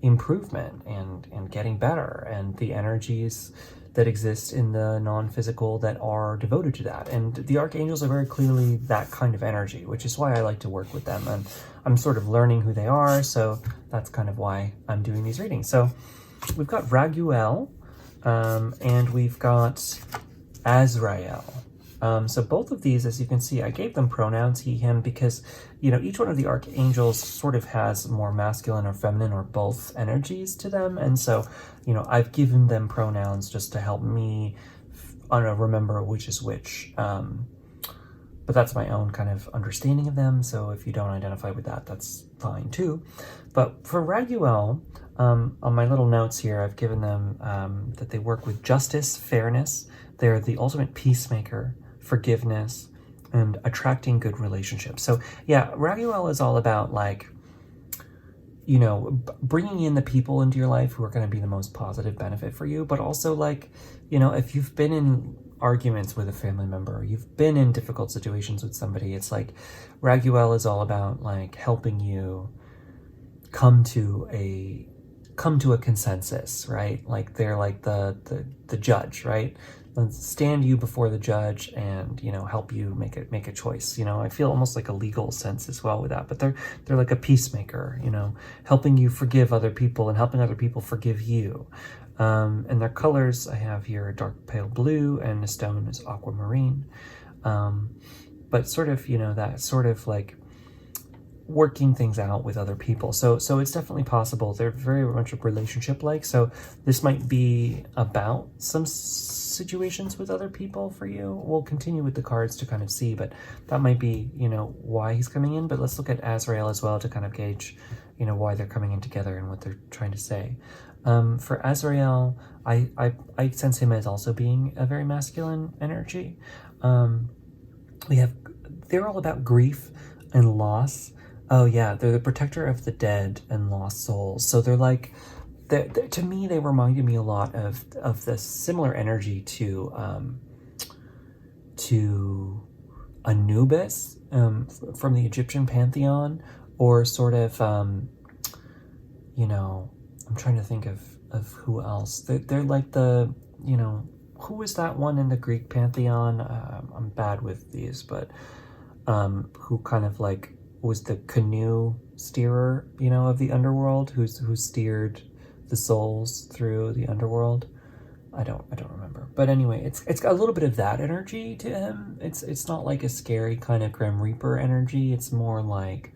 Speaker 1: improvement and getting better, and the energies that exist in the non-physical that are devoted to that. And the archangels are very clearly that kind of energy, which is why I like to work with them. And I'm sort of learning who they are, so that's kind of why I'm doing these readings. So we've got Raguel, and we've got Azrael. So both of these, as you can see, I gave them pronouns, he, him, because, each one of the archangels sort of has more masculine or feminine or both energies to them. And so, I've given them pronouns just to help me, remember which is which. But that's my own kind of understanding of them. So if you don't identify with that, that's fine too. But for Raguel, on my little notes here, I've given them that they work with justice, fairness. They're the ultimate peacemaker, forgiveness, and attracting good relationships. So yeah, Raguel is all about like, bringing in the people into your life who are going to be the most positive benefit for you, but also like, if you've been in arguments with a family member, you've been in difficult situations with somebody, it's like Raguel is all about like helping you come to a consensus, right? Like they're like the judge, right? Stand you before the judge and help you make a choice. I feel almost like a legal sense as well with that, but they're like a peacemaker, helping you forgive other people and helping other people forgive you. And their colors I have here are dark pale blue, and the stone is aquamarine. But sort of that sort of like working things out with other people. So it's definitely possible. They're very much relationship like. So this might be about some situations with other people for you. We'll continue with the cards to kind of see, but that might be, why he's coming in. But let's look at Azrael as well to kind of gauge, why they're coming in together and what they're trying to say. For Azrael, I sense him as also being a very masculine energy. They're all about grief and loss. Oh yeah, they're the protector of the dead and lost souls. So they're like, to me, they reminded me a lot of the similar energy to Anubis from the Egyptian pantheon, or sort of, I'm trying to think of who else. They're like the, who is that one in the Greek pantheon? I'm bad with these, but who kind of like was the canoe steerer, of the underworld, who steered the souls through the underworld. I don't remember, but anyway, it's got a little bit of that energy to him. It's not like a scary kind of Grim Reaper energy. It's more like,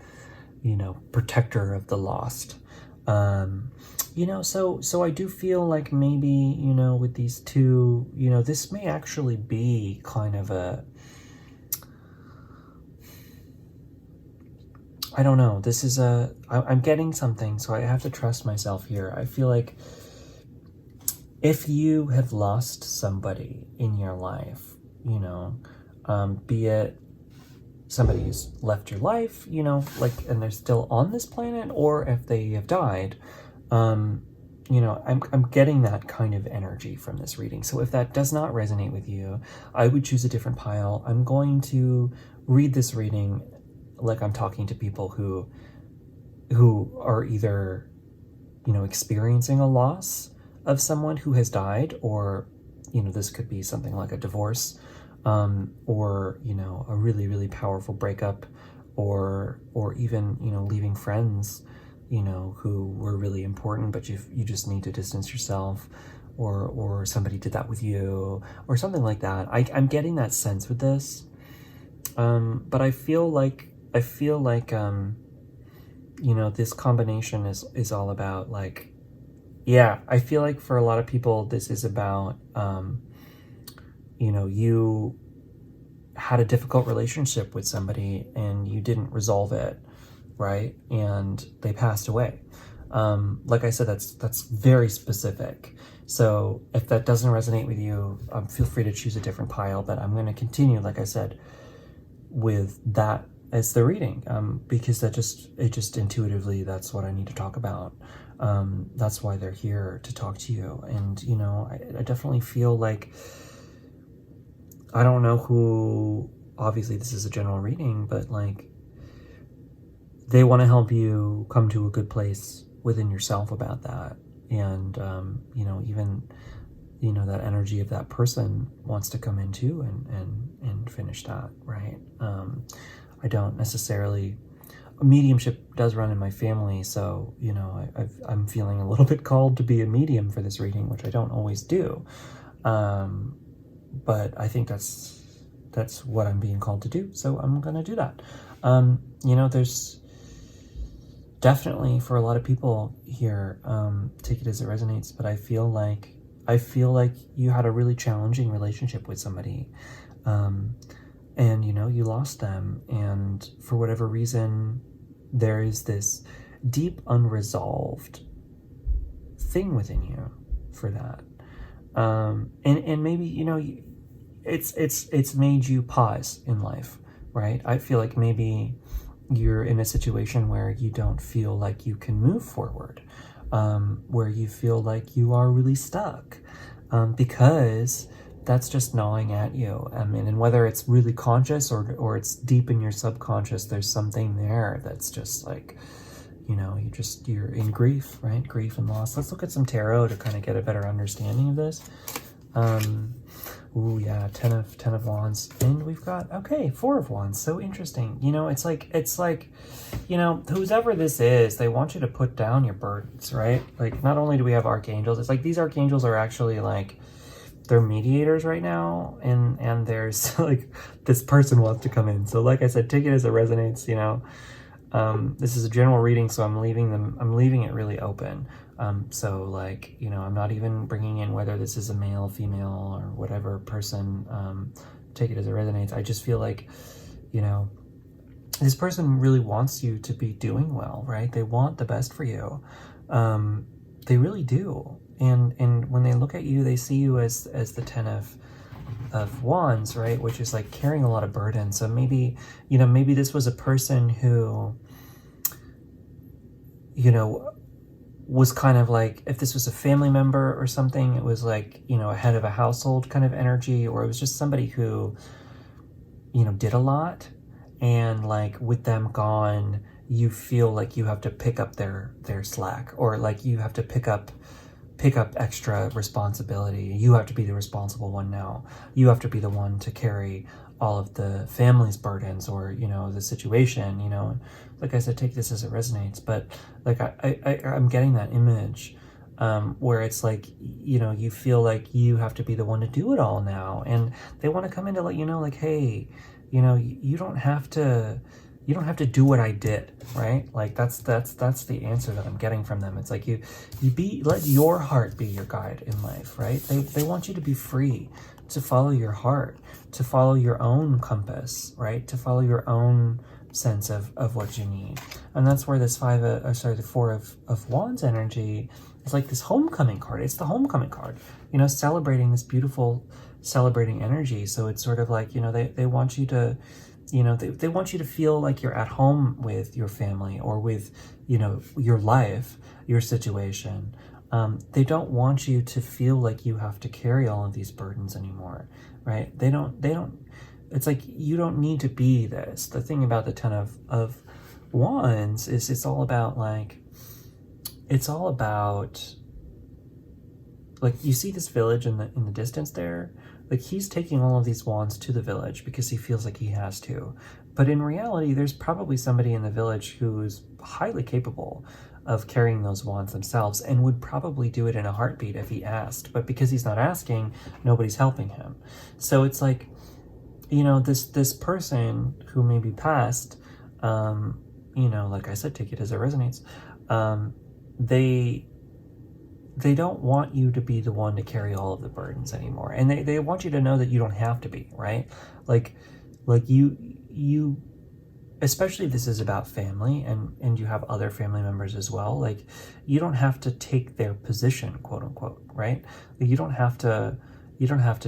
Speaker 1: protector of the lost. So I do feel like maybe, with these two, this may actually be kind of I don't know. This is I'm getting something, so I have to trust myself here. I feel like if you have lost somebody in your life, be it somebody who's left your life, and they're still on this planet, or if they have died, I'm getting that kind of energy from this reading. So if that does not resonate with you, I would choose a different pile. I'm going to read this reading like I'm talking to people who are either, experiencing a loss of someone who has died, or, this could be something like a divorce, or, a really, really powerful breakup, or even, leaving friends, who were really important, but you just need to distance yourself, or somebody did that with you, or something like that. I'm getting that sense with this. But I feel like, this combination is all about, like, yeah, I feel like for a lot of people, this is about, you had a difficult relationship with somebody and you didn't resolve it, right? And they passed away. Like I said, that's very specific. So if that doesn't resonate with you, feel free to choose a different pile, but I'm going to continue, like I said, with that as the reading, because it just intuitively, that's what I need to talk about. That's why they're here, to talk to you. And, I definitely feel like, I don't know who, obviously this is a general reading, but like, they want to help you come to a good place within yourself about that. And, even, that energy of that person wants to come in too and finish that, right? I don't necessarily, mediumship does run in my family, so, I'm feeling a little bit called to be a medium for this reading, which I don't always do. But I think that's what I'm being called to do, so I'm going to do that. There's definitely, for a lot of people here, take it as it resonates, but I feel like you had a really challenging relationship with somebody, and you lost them, and for whatever reason there is this deep unresolved thing within you for that, and maybe it's made you pause in life, right? I feel like maybe you're in a situation where you don't feel like you can move forward, where you feel like you are really stuck, because that's just gnawing at you. And whether it's really conscious or it's deep in your subconscious, there's something there that's just like, you're in grief, right? Grief and loss. Let's look at some tarot to kind of get a better understanding of this. Ooh, yeah, 10 of Wands, and we've got, okay, 4 of Wands. So interesting. It's like, whoever this is, they want you to put down your burdens, right? Like, not only do we have Archangels, it's like these Archangels are actually like, they're mediators right now, and there's like, this person wants to come in. So like I said, take it as it resonates. This is a general reading, so I'm leaving it really open. So like, I'm not even bringing in whether this is a male, female, or whatever person. Take it as it resonates. I just feel like, this person really wants you to be doing well, right? They want the best for you. They really do. And when they look at you, they see you as the 10 of Wands, right? Which is like carrying a lot of burden. So maybe, maybe this was a person who, was kind of like, if this was a family member or something, it was like, a head of a household kind of energy, or it was just somebody who, did a lot, and like with them gone, you feel like you have to pick up their slack, or like you have to pick up extra responsibility. You have to be the responsible one now. You have to be the one to carry all of the family's burdens, or the situation. Like I said, take this as it resonates, but like I'm getting that image, where it's like, you feel like you have to be the one to do it all now, and they want to come in to let you know, like, hey, you don't have to you don't have to do what I did, right? Like that's the answer that I'm getting from them. It's like let your heart be your guide in life, right? They want you to be free, to follow your heart, to follow your own compass, right? To follow your own sense of what you need. And that's where this the Four of Wands energy is like this homecoming card. It's the homecoming card, celebrating this beautiful celebrating energy. So it's sort of like, they want you to, they want you to feel like you're at home with your family or with, your life, your situation. They don't want you to feel like you have to carry all of these burdens anymore, right? They don't, it's like, you don't need to be this. The thing about the Ten of Wands is it's all about like, you see this village in the distance there, like he's taking all of these wands to the village because he feels like he has to. But in reality, there's probably somebody in the village who's highly capable of carrying those wands themselves and would probably do it in a heartbeat if he asked. But because he's not asking, nobody's helping him. So it's like, this person who may be passed, like I said, take it as it resonates. They don't want you to be the one to carry all of the burdens anymore. And they want you to know that you don't have to be, right? Like you, especially if this is about family and you have other family members as well, like you don't have to take their position, quote unquote, right? Like, you don't have to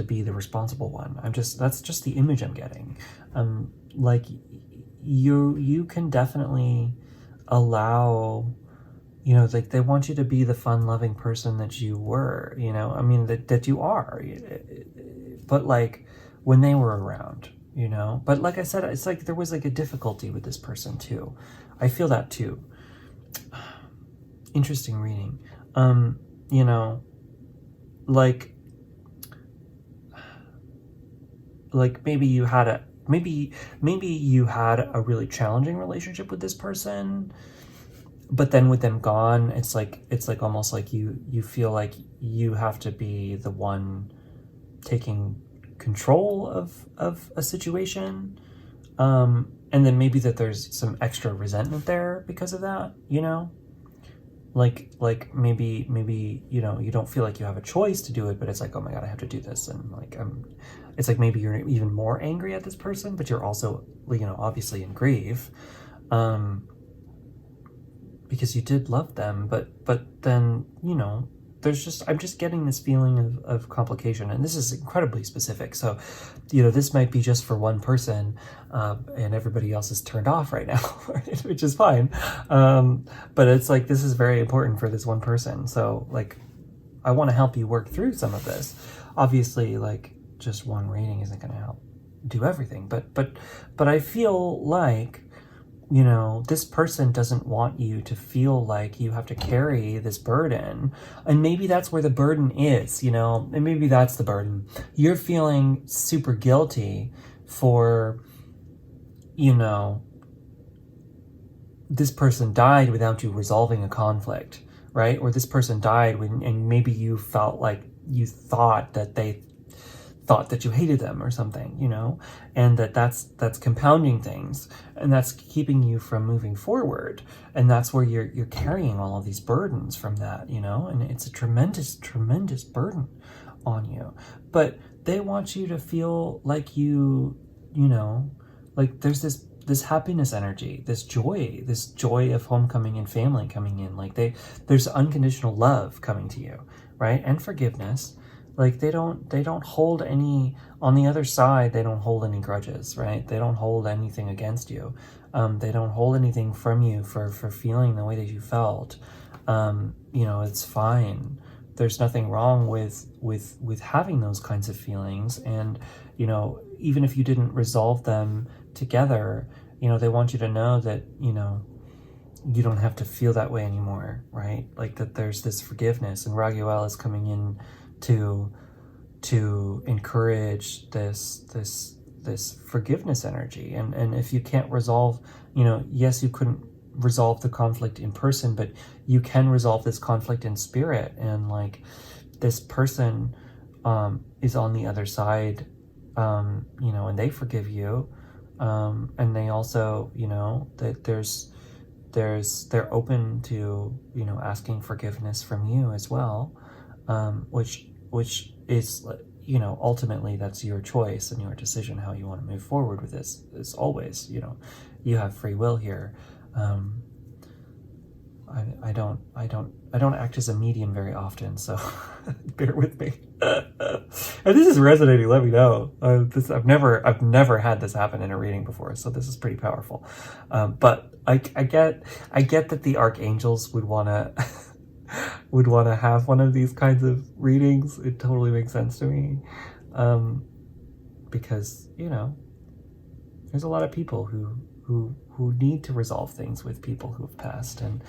Speaker 1: be the responsible one. That's just the image I'm getting. Like you can definitely allow, like they want you to be the fun-loving person that you were, I mean, that you are, but like when they were around, but like I said, it's like there was like a difficulty with this person too. I feel that too. Interesting reading. Like maybe you had a really challenging relationship with this person, but then with them gone, it's like almost like you feel like you have to be the one taking control of a situation, and then maybe that there's some extra resentment there because of that, like maybe you don't feel like you have a choice to do it, but it's like, oh my god, I have to do this, and like it's like maybe you're even more angry at this person, but you're also obviously in grief, because you did love them, but then I'm just getting this feeling of complication, and this is incredibly specific. So, this might be just for one person, and everybody else is turned off right now, which is fine. But it's like, this is very important for this one person. So like, I want to help you work through some of this. Obviously, like just one reading isn't going to help do everything, but I feel like, this person doesn't want you to feel like you have to carry this burden. And maybe that's where the burden is, and maybe that's the burden. You're feeling super guilty for, this person died without you resolving a conflict, right? Or this person died and maybe you felt like you thought that they thought that you hated them or something, and that's compounding things, and that's keeping you from moving forward, and that's where you're carrying all of these burdens from that, and it's a tremendous burden on you. But they want you to feel like like there's this happiness energy, this joy of homecoming and family coming in, like there's unconditional love coming to you, right? And forgiveness. Like they don't hold any, on the other side, they don't hold any grudges, right? They don't hold anything against you. They don't hold anything from you for feeling the way that you felt. It's fine. There's nothing wrong with having those kinds of feelings. And, even if you didn't resolve them together, they want you to know that, you don't have to feel that way anymore, right? Like that there's this forgiveness, and Raguel is coming in to encourage this forgiveness energy. And if you can't resolve, yes, you couldn't resolve the conflict in person, but you can resolve this conflict in spirit. And like this person is on the other side, and they forgive you, And they also, that they're open to, asking forgiveness from you as well, which is, ultimately that's your choice and your decision how you want to move forward with this. As always, you have free will here. I don't act as a medium very often, so bear with me. And this is resonating. Let me know. I've never had this happen in a reading before, so this is pretty powerful. But I get that the archangels would wanna have one of these kinds of readings. It totally makes sense to me, because there's a lot of people who need to resolve things with people who have passed, and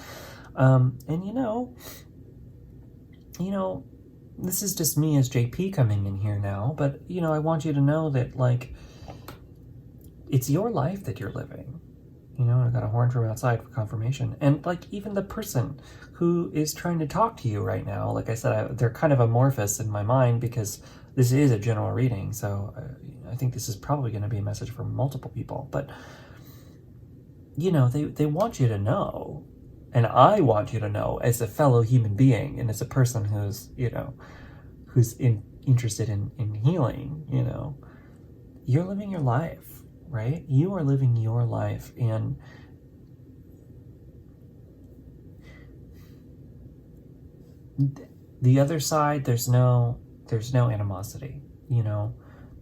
Speaker 1: this is just me as JP coming in here now, but I want you to know that, like, it's your life that you're living. I got a horn from outside for confirmation, and like even the person who is trying to talk to you right now, like I said, they're kind of amorphous in my mind because this is a general reading, so I think this is probably going to be a message for multiple people, but they want you to know, and I want you to know as a fellow human being and as a person who's interested in healing, you're living your life, right? You are living your life, and the other side, there's no animosity,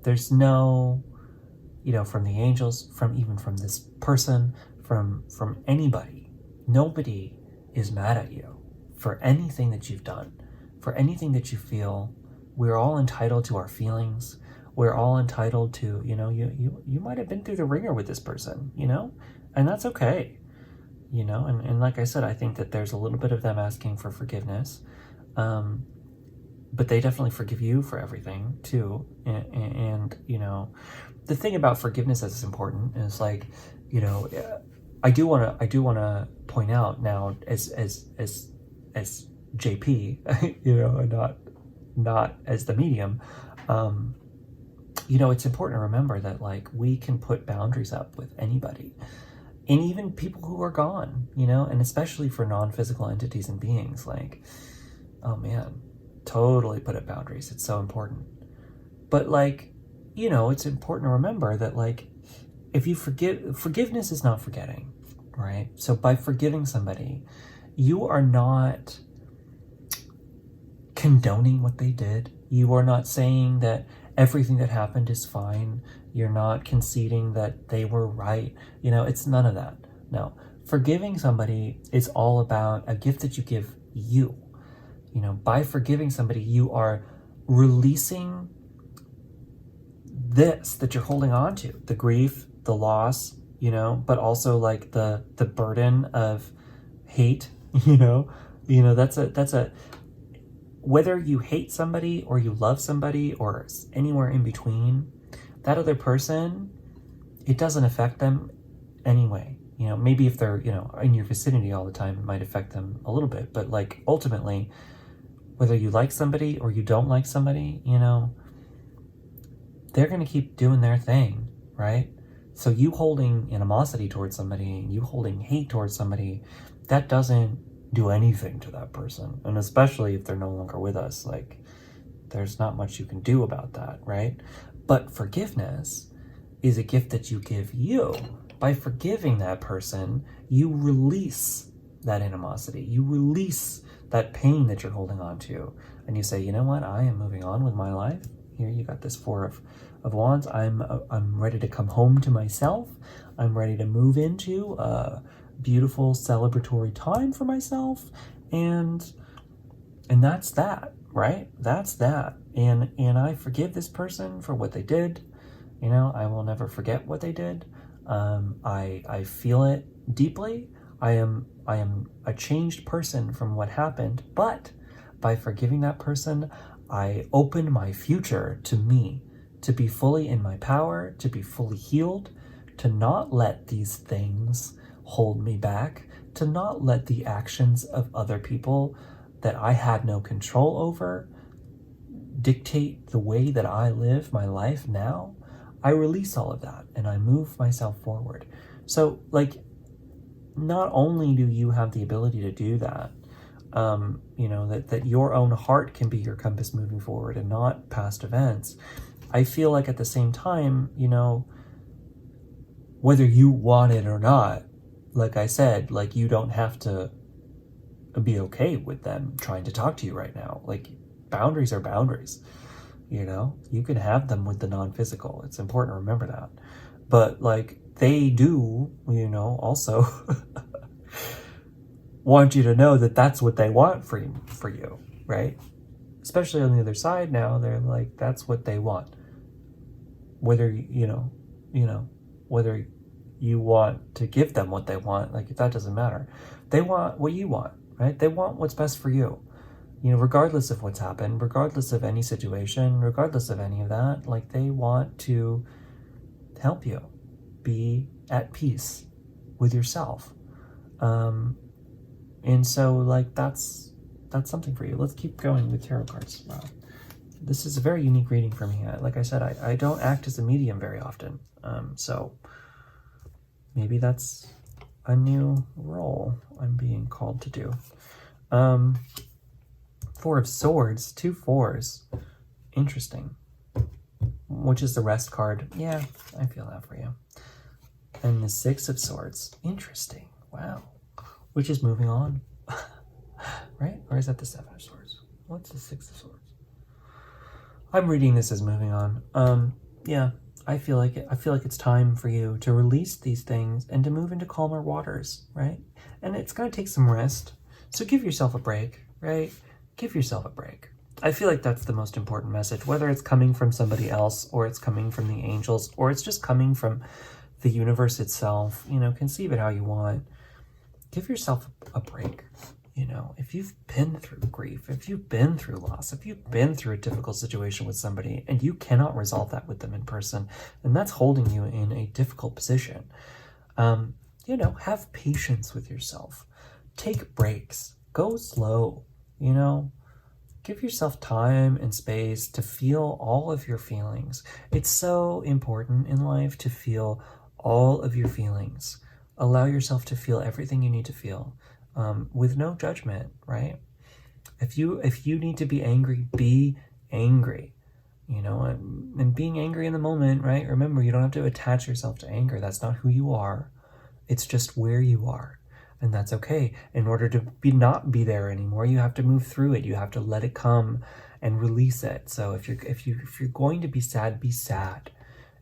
Speaker 1: there's no, from the angels, from this person, from anybody. Nobody is mad at you for anything that you've done, for anything that you feel. We're all entitled to our feelings. We're all entitled to, you might have been through the ringer with this person, and that's okay, and like I said, I think that there's a little bit of them asking for forgiveness, but they definitely forgive you for everything too, and the thing about forgiveness that's important is, like, I do want to point out now as JP, and not as the medium, it's important to remember that, like, we can put boundaries up with anybody, and even people who are gone, and especially for non-physical entities and beings, like, oh man, totally put up boundaries. It's so important. But, like, it's important to remember that, like, if you forgiveness is not forgetting, right? So by forgiving somebody, you are not condoning what they did. You are not saying that everything that happened is fine. You're not conceding that they were right. It's none of that. No. Forgiving somebody is all about a gift that you give you. By forgiving somebody, you are releasing this that you're holding on to, the grief, the loss, but also, like, the burden of hate, that's a whether you hate somebody or you love somebody or anywhere in between, that other person, it doesn't affect them anyway. Maybe if they're, in your vicinity all the time, it might affect them a little bit, but, like, ultimately, whether you like somebody or you don't like somebody, they're going to keep doing their thing, right? So you holding animosity towards somebody, you holding hate towards somebody, that doesn't do anything to that person. And especially if they're no longer with us, like, there's not much you can do about that, right? But forgiveness is a gift that you give you. By forgiving that person, you release that animosity. You release that pain that you're holding on to. And you say, you know what? I am moving on with my life. Here, you got this Four of Wands. I'm ready to come home to myself. I'm ready to move into a beautiful celebratory time for myself. And that's that, right? That's that. And I forgive this person for what they did. I will never forget what they did. I feel it deeply. I am a changed person from what happened, but by forgiving that person, I open my future to me, to be fully in my power, to be fully healed, to not let these things hold me back, to not let the actions of other people that I had no control over dictate the way that I live my life now. I release all of that and I move myself forward. So like, not only do you have the ability to do that, that your own heart can be your compass moving forward and not past events. I feel like at the same time, whether you want it or not, like I said, like you don't have to be okay with them trying to talk to you right now. Like boundaries are boundaries, you can have them with the non-physical. It's important to remember that. But like they do, also want you to know that that's what they want for you, right? Especially on the other side now, they're like, that's what they want. Whether, whether you want to give them what they want, like that doesn't matter. They want what you want, right? They want what's best for you. Regardless of what's happened, regardless of any situation, regardless of any of that, like they want to help you be at peace with yourself. And so like that's something for you. Let's keep going with tarot cards. Wow. This is a very unique reading for me. Like I said, I don't act as a medium very often. So maybe that's a new role I'm being called to do. Four of Swords, 2 4s. Interesting. Which is the rest card. Yeah, I feel that for you. And the 6 of Swords. Interesting. Wow. Which is moving on. Right? Or is that the 7 of Swords? What's the 6 of Swords? I'm reading this as moving on. Yeah, I feel like it's time for you to release these things and to move into calmer waters, right? And it's going to take some rest. So give yourself a break, right? Give yourself a break. I feel like that's the most important message, whether it's coming from somebody else or it's coming from the angels or it's just coming from the universe itself. Conceive it how you want. Give yourself a break. If you've been through grief, if you've been through loss, if you've been through a difficult situation with somebody and you cannot resolve that with them in person, and that's holding you in a difficult position, have patience with yourself. Take breaks. Go slow. Give yourself time and space to feel all of your feelings. It's so important in life to feel all of your feelings. Allow yourself to feel everything you need to feel, with no judgment, right? If you need to be angry, be angry, and being angry in the moment, right? Remember, you don't have to attach yourself to anger. That's not who you are. It's just where you are. And that's okay. In order to not be there anymore, you have to move through it. You have to let it come and release it. So if you're going to be sad, be sad.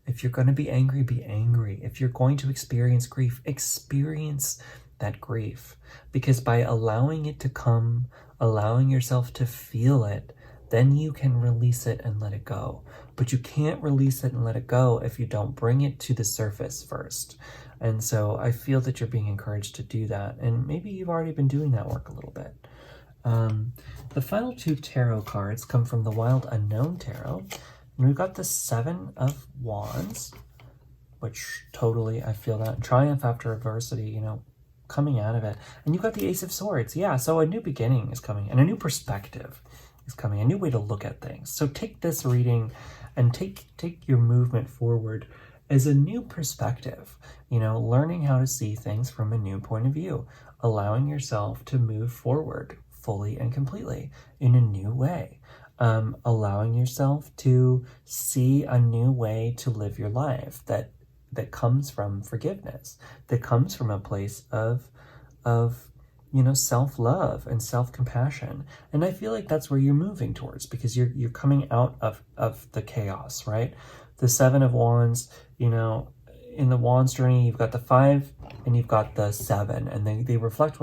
Speaker 1: If you're going to be angry, be angry. If you're going to experience grief, experience that grief. Because by allowing it to come, allowing yourself to feel it, then you can release it and let it go. But you can't release it and let it go if you don't bring it to the surface first. And so I feel that you're being encouraged to do that. And maybe you've already been doing that work a little bit. The final 2 tarot cards come from the Wild Unknown Tarot. And we've got the 7 of Wands, which totally, I feel that. Triumph after adversity, coming out of it. And you've got the Ace of Swords. Yeah, so a new beginning is coming and a new perspective is coming, a new way to look at things. So take this reading and take your movement forward as a new perspective, learning how to see things from a new point of view, allowing yourself to move forward fully and completely in a new way, allowing yourself to see a new way to live your life that comes from forgiveness, that comes from a place of self-love and self-compassion. And I feel like that's where you're moving towards, because you're coming out of the chaos, right? The 7 of Wands, in the Wands journey, you've got the 5 and you've got the 7, and they reflect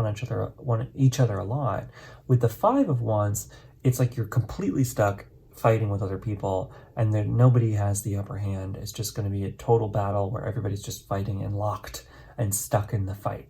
Speaker 1: each other a lot. With the 5 of Wands, it's like you're completely stuck fighting with other people, and nobody has the upper hand. It's just going to be a total battle where everybody's just fighting and locked and stuck in the fight.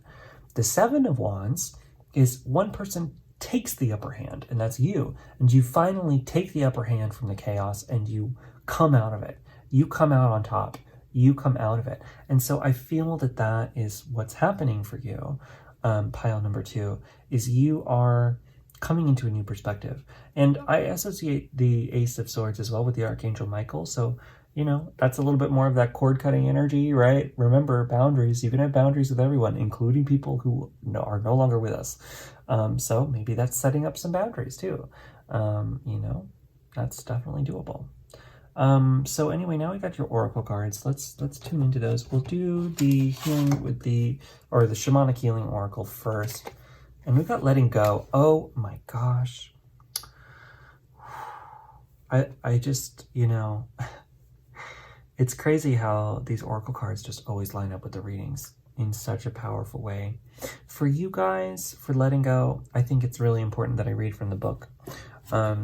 Speaker 1: The 7 of Wands is one person takes the upper hand, and that's you. And you finally take the upper hand from the chaos and you come out of it. You come out on top. You come out of it. And so I feel that is what's happening for you. Pile number 2 is you are coming into a new perspective. And I associate the Ace of Swords as well with the Archangel Michael. So you know, that's a little bit more of that cord cutting energy, right? Remember, boundaries. You can have boundaries with everyone, including people who are no longer with us. So maybe that's setting up some boundaries too. You know, that's definitely doable. So anyway, now we got your oracle cards. Let's tune into those. We'll do the healing with the Shamanic Healing Oracle first. And we've got letting go. Oh my gosh. I just, you know, it's crazy how these oracle cards just always line up with the readings in such a powerful way. For you guys, for letting go, I think it's really important that I read from the book,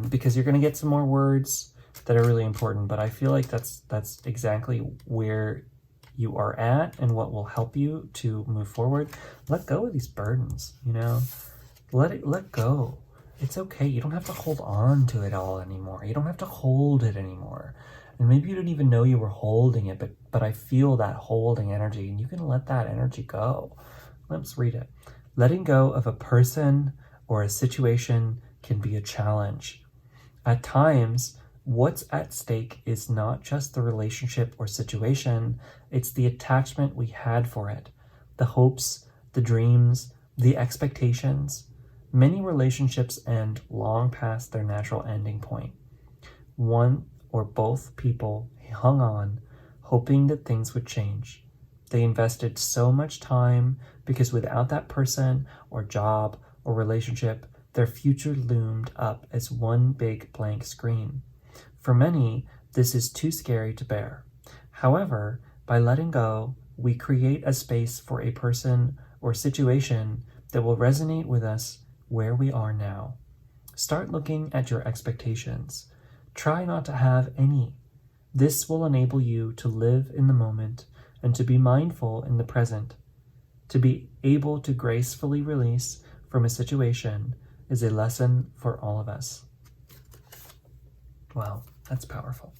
Speaker 1: because you're going to get some more words that are really important, but I feel like that's exactly where you are at and what will help you to move forward. Let go of these burdens, you know, let go. It's okay. You don't have to hold on to it all anymore. You don't have to hold it anymore. And maybe you didn't even know you were holding it, but I feel that holding energy, and you can let that energy go. Let's read it. Letting go of a person or a situation can be a challenge. At times, what's at stake is not just the relationship or situation, it's the attachment we had for it, the hopes, the dreams, the expectations. Many relationships end long past their natural ending point. One or both people hung on, hoping that things would change. They invested so much time because without that person or job or relationship, their future loomed up as one big blank screen. For many, this is too scary to bear. However, by letting go, we create a space for a person or situation that will resonate with us where we are now. Start looking at your expectations. Try not to have any. This will enable you to live in the moment and to be mindful in the present. To be able to gracefully release from a situation is a lesson for all of us. Wow, that's powerful.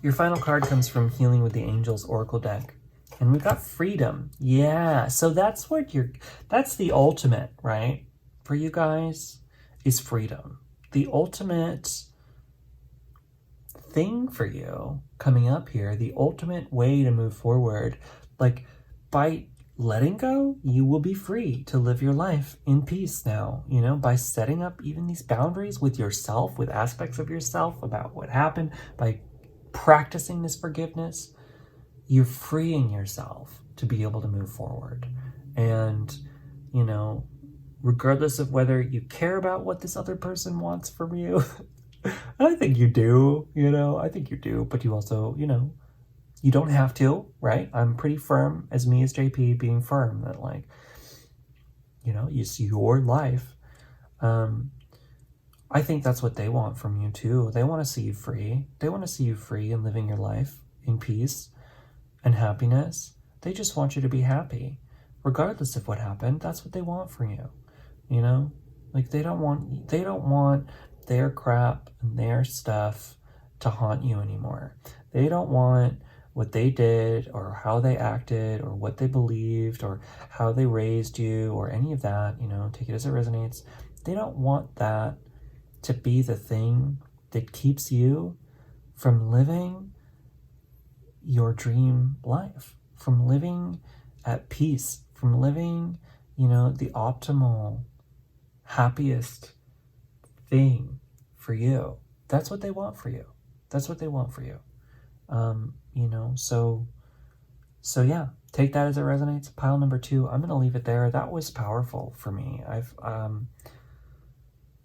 Speaker 1: Your final card comes from Healing with the Angels Oracle deck. And we've got freedom. Yeah, so that's the ultimate, right? For you guys is freedom. The ultimate thing for you coming up here, the ultimate way to move forward, like by letting go, you will be free to live your life in peace now, you know, by setting up even these boundaries with yourself, with aspects of yourself about what happened, by practicing this forgiveness. You're freeing yourself to be able to move forward. And, you know, regardless of whether you care about what this other person wants from you, I think you do, you know, I think you do, but you also, you know, you don't have to, right? I'm pretty firm as me as JP being firm that, like, you know, it's your life. I think that's what they want from you too. They want to see you free. They want to see you free and living your life in peace and happiness. They just want you to be happy. Regardless of what happened, that's what they want for you. You know? Like they don't want their crap and their stuff to haunt you anymore. They don't want what they did or how they acted or what they believed or how they raised you or any of that, you know, take it as it resonates. They don't want that to be the thing that keeps you from living your dream life, from living at peace, from living, you know, the optimal, happiest thing for you. That's what they want for you. That's what they want for you. You know, so yeah, take that as it resonates. Pile number 2, I'm going to leave it there. That was powerful for me.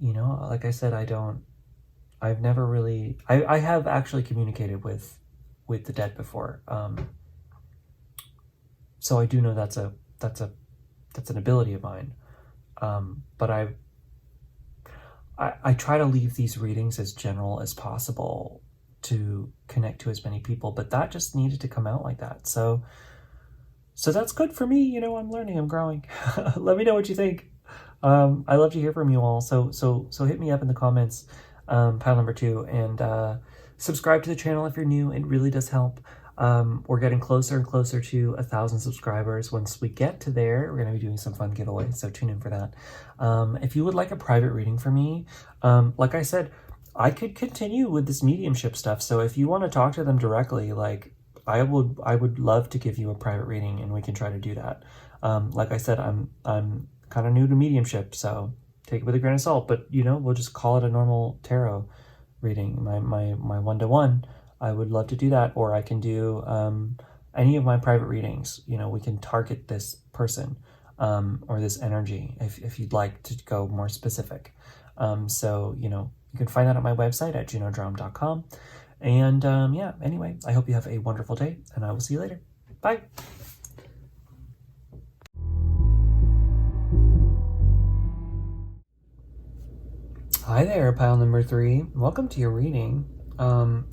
Speaker 1: You know, like I said, I've never really, I have actually communicated with the dead before. So I do know that's an ability of mine. But I try to leave these readings as general as possible to connect to as many people, but that just needed to come out like that. So that's good for me. You know, I'm learning, I'm growing. Let me know what you think. I love to hear from you all. So hit me up in the comments, pile number 2, and subscribe to the channel if you're new. It really does help. We're getting closer and closer to 1,000 subscribers. Once we get to there, we're going to be doing some fun giveaways, so tune in for that. If you would like a private reading from me, like I said, I could continue with this mediumship stuff. So if you want to talk to them directly, like I would love to give you a private reading, and we can try to do that. Like I said, I'm kind of new to mediumship, so take it with a grain of salt. But we'll just call it a normal tarot reading. My one-to-one. I would love to do that, or I can do any of my private readings. We can target this person or this energy if you'd like to go more specific. So you can find that on my website at junodrum.com. And yeah, anyway, I hope you have a wonderful day, and I will see you later. Bye. Hi there, pile number 3. Welcome to your reading.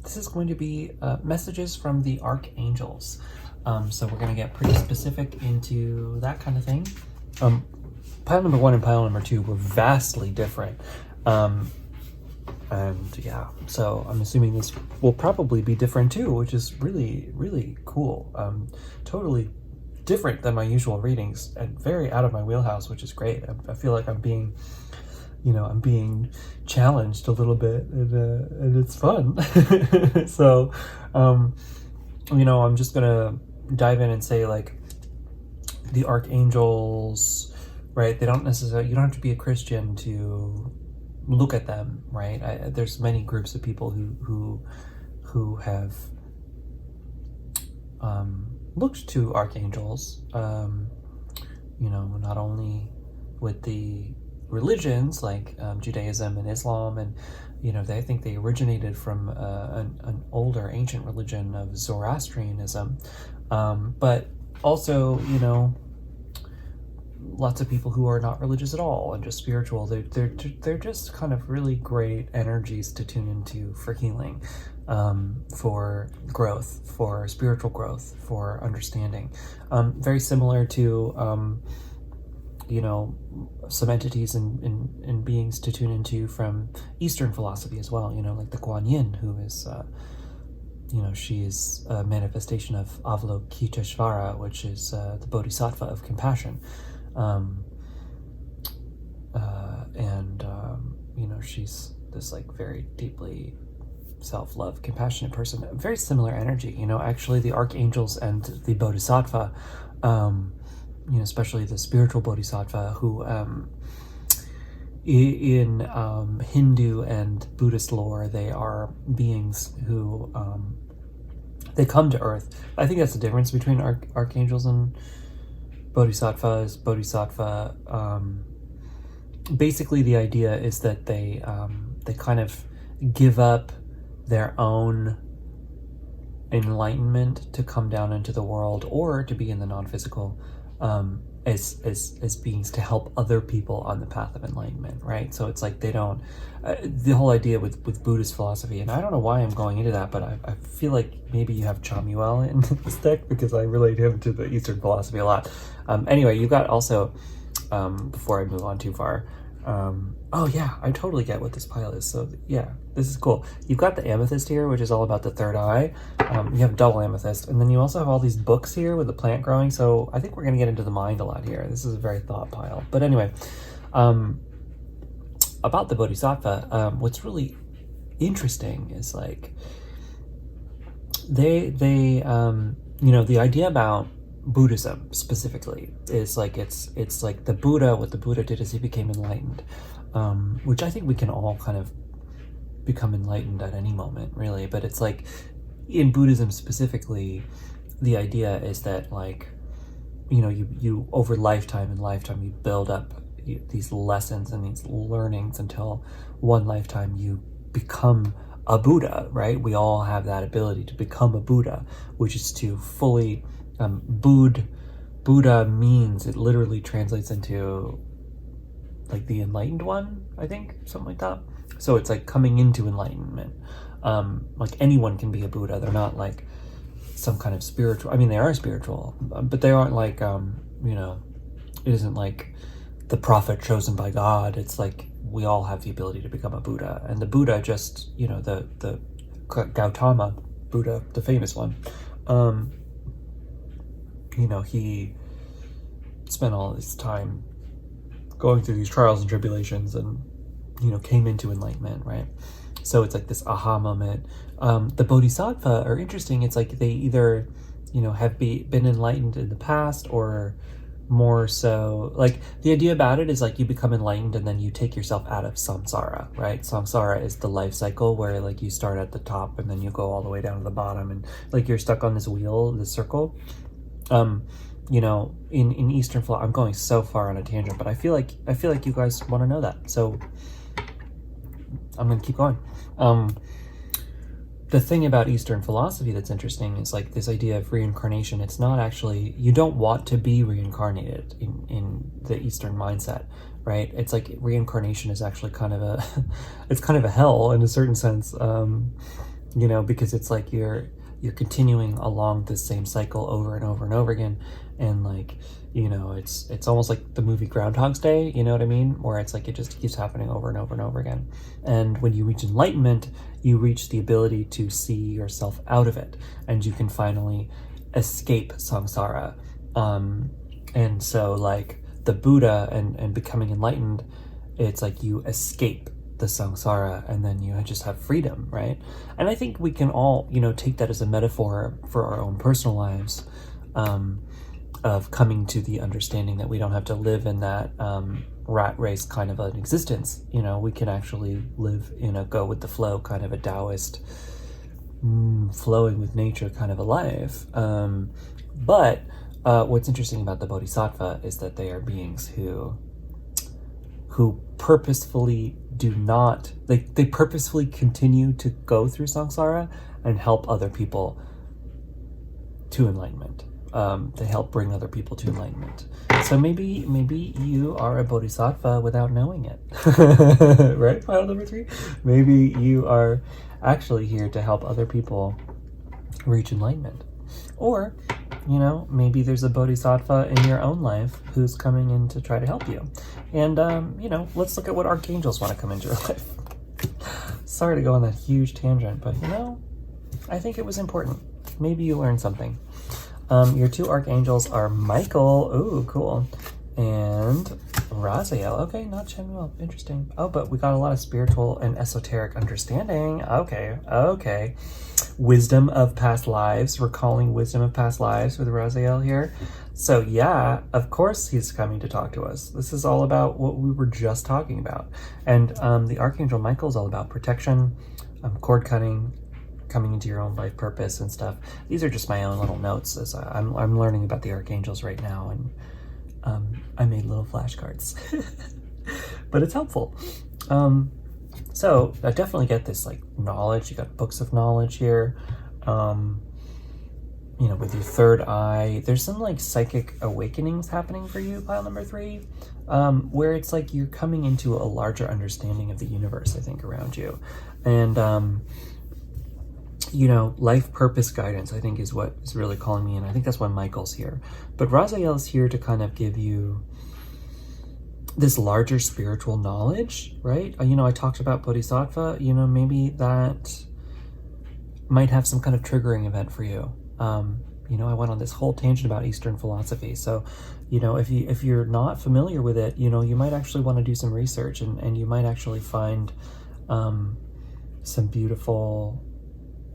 Speaker 1: This is going to be messages from the Archangels. So we're going to get pretty specific into that kind of thing. Pile number 1 and pile number 2 were vastly different. And yeah, so I'm assuming this will probably be different too, which is really, really cool. Totally different than my usual readings and very out of my wheelhouse, which is great. I feel like I'm being challenged a little bit, and it's fun. So, I'm just gonna dive in and say, like, the Archangels, right? They don't necessarily, you don't have to be a Christian to look at them, right? There's many groups of people who have looked to archangels, not only with the religions like Judaism and Islam, and I think they originated from an older ancient religion of Zoroastrianism, but also lots of people who are not religious at all and just spiritual. They're just kind of really great energies to tune into for healing, for growth, for spiritual growth, for understanding. Very similar to some entities and beings to tune into from Eastern philosophy as well. Like the Guan Yin, who is she is a manifestation of Avalokiteshvara, which is the Bodhisattva of compassion. She's this like very deeply self-love, compassionate person. Very similar energy, actually the Archangels and the Bodhisattva, especially the spiritual Bodhisattva, who in Hindu and Buddhist lore, they are beings who they come to Earth. I think that's the difference between Archangels and Bodhisattvas. Bodhisattva, basically the idea is that they kind of give up their own enlightenment to come down into the world, or to be in the non-physical, as beings to help other people on the path of enlightenment, right? So it's like they don't, the whole idea with Buddhist philosophy, and I don't know why I'm going into that, but I feel like maybe you have Chamuel in this deck, because I relate him to the Eastern philosophy a lot. Anyway, you got also, before I move on too far, oh yeah, I totally get what this pile is. So yeah, this is cool. You've got the amethyst here, which is all about the third eye. You have double amethyst, and then you also have all these books here with the plant growing. So I think we're going to get into the mind a lot here. This is a very thought pile. But anyway, about the Bodhisattva, what's really interesting is like they the idea about Buddhism specifically is like it's like the Buddha. What the Buddha did is he became enlightened, which I think we can all kind of become enlightened at any moment, really. But it's like in Buddhism specifically, the idea is that like you over lifetime you build up these lessons and these learnings until one lifetime you become a Buddha, right? We all have that ability to become a Buddha, which is to fully Buddha means, it literally translates into like the enlightened one, I think, something like that. So it's like coming into enlightenment. Like anyone can be a Buddha. They're not like some kind of spiritual, I mean, they are spiritual, but they aren't like, it isn't like the prophet chosen by God. It's like we all have the ability to become a Buddha. And the Buddha just, the Gautama Buddha, the famous one, he spent all his time going through these trials and tribulations and, came into enlightenment, right? So it's like this aha moment. The bodhisattva are interesting. It's like they either, have been enlightened in the past, or more so, like, the idea about it is like you become enlightened and then you take yourself out of samsara, right? Samsara is the life cycle where like you start at the top and then you go all the way down to the bottom, and like you're stuck on this wheel, this circle. In Eastern philosophy, I'm going so far on a tangent, but I feel like you guys want to know that, so I'm gonna keep going. The thing about Eastern philosophy that's interesting is like this idea of reincarnation. It's not actually, you don't want to be reincarnated in the Eastern mindset, right? It's like reincarnation is actually kind of a hell in a certain sense, because it's like you're continuing along this same cycle over and over and over again. And like, it's almost like the movie Groundhog's Day, you know what I mean? Where it's like, it just keeps happening over and over and over again. And when you reach enlightenment, you reach the ability to see yourself out of it, and you can finally escape samsara. And so like the Buddha and becoming enlightened, it's like you escape the samsara and then you just have freedom, right? And I think we can all, take that as a metaphor for our own personal lives, of coming to the understanding that we don't have to live in that rat race kind of an existence. We can actually live in a go with the flow kind of a Taoist, flowing with nature kind of a life. But what's interesting about the bodhisattva is that they are beings who purposefully do not, they purposefully continue to go through samsara and help other people to enlightenment. They help bring other people to enlightenment. So maybe you are a bodhisattva without knowing it. Right? File number 3. Maybe you are actually here to help other people reach enlightenment. Or, maybe there's a bodhisattva in your own life who's coming in to try to help you. And, let's look at what archangels want to come into your life. Sorry to go on that huge tangent, but, I think it was important. Maybe you learned something. Your 2 archangels are Michael, ooh, cool, and Raziel. Okay, not Shemuel, interesting. Oh, but we got a lot of spiritual and esoteric understanding. Okay. Wisdom of past lives, recalling wisdom of past lives with Raziel here. So yeah, of course he's coming to talk to us. This is all about what we were just talking about. And the Archangel Michael is all about protection, cord cutting, coming into your own life purpose and stuff. These are just my own little notes as I'm learning about the archangels right now, and I made little flashcards, but it's helpful. So I definitely get this like knowledge. You got books of knowledge here. With your third eye, there's some like psychic awakenings happening for you, pile number 3, where it's like you're coming into a larger understanding of the universe, I think, around you. And life purpose guidance, I think, is what is really calling me in. I think that's why Michael's here. But Raziel is here to kind of give you this larger spiritual knowledge, right? I talked about Bodhisattva, maybe that might have some kind of triggering event for you. I went on this whole tangent about Eastern philosophy. So, if you're not familiar with it, you might actually want to do some research, and you might actually find some beautiful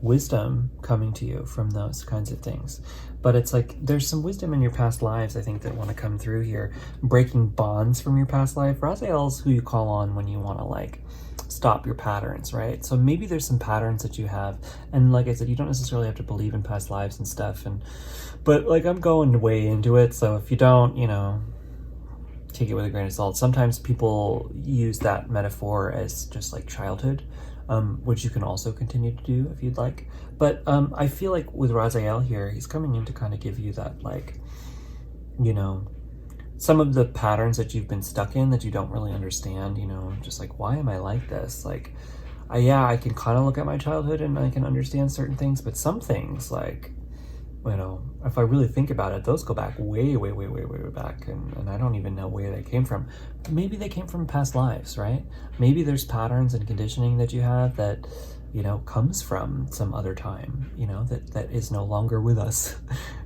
Speaker 1: wisdom coming to you from those kinds of things. But it's like there's some wisdom in your past lives, I think, that want to come through here. Breaking bonds from your past life. Raziel's who you call on when you want to like stop your patterns, right? So maybe there's some patterns that you have, and like I said, you don't necessarily have to believe in past lives and stuff, but like I'm going way into it, so if you don't, take it with a grain of salt. Sometimes people use that metaphor as just like childhood, which you can also continue to do if you'd like. But I feel like with Raziel here, he's coming in to kind of give you that, like, some of the patterns that you've been stuck in that you don't really understand, just like, why am I like this? Like, I can kind of look at my childhood and I can understand certain things, but some things, like, if I really think about it, those go back way, way, way, way, way, way back, and I don't even know where they came from. Maybe they came from past lives, right? Maybe there's patterns and conditioning that you have that, comes from some other time, that is no longer with us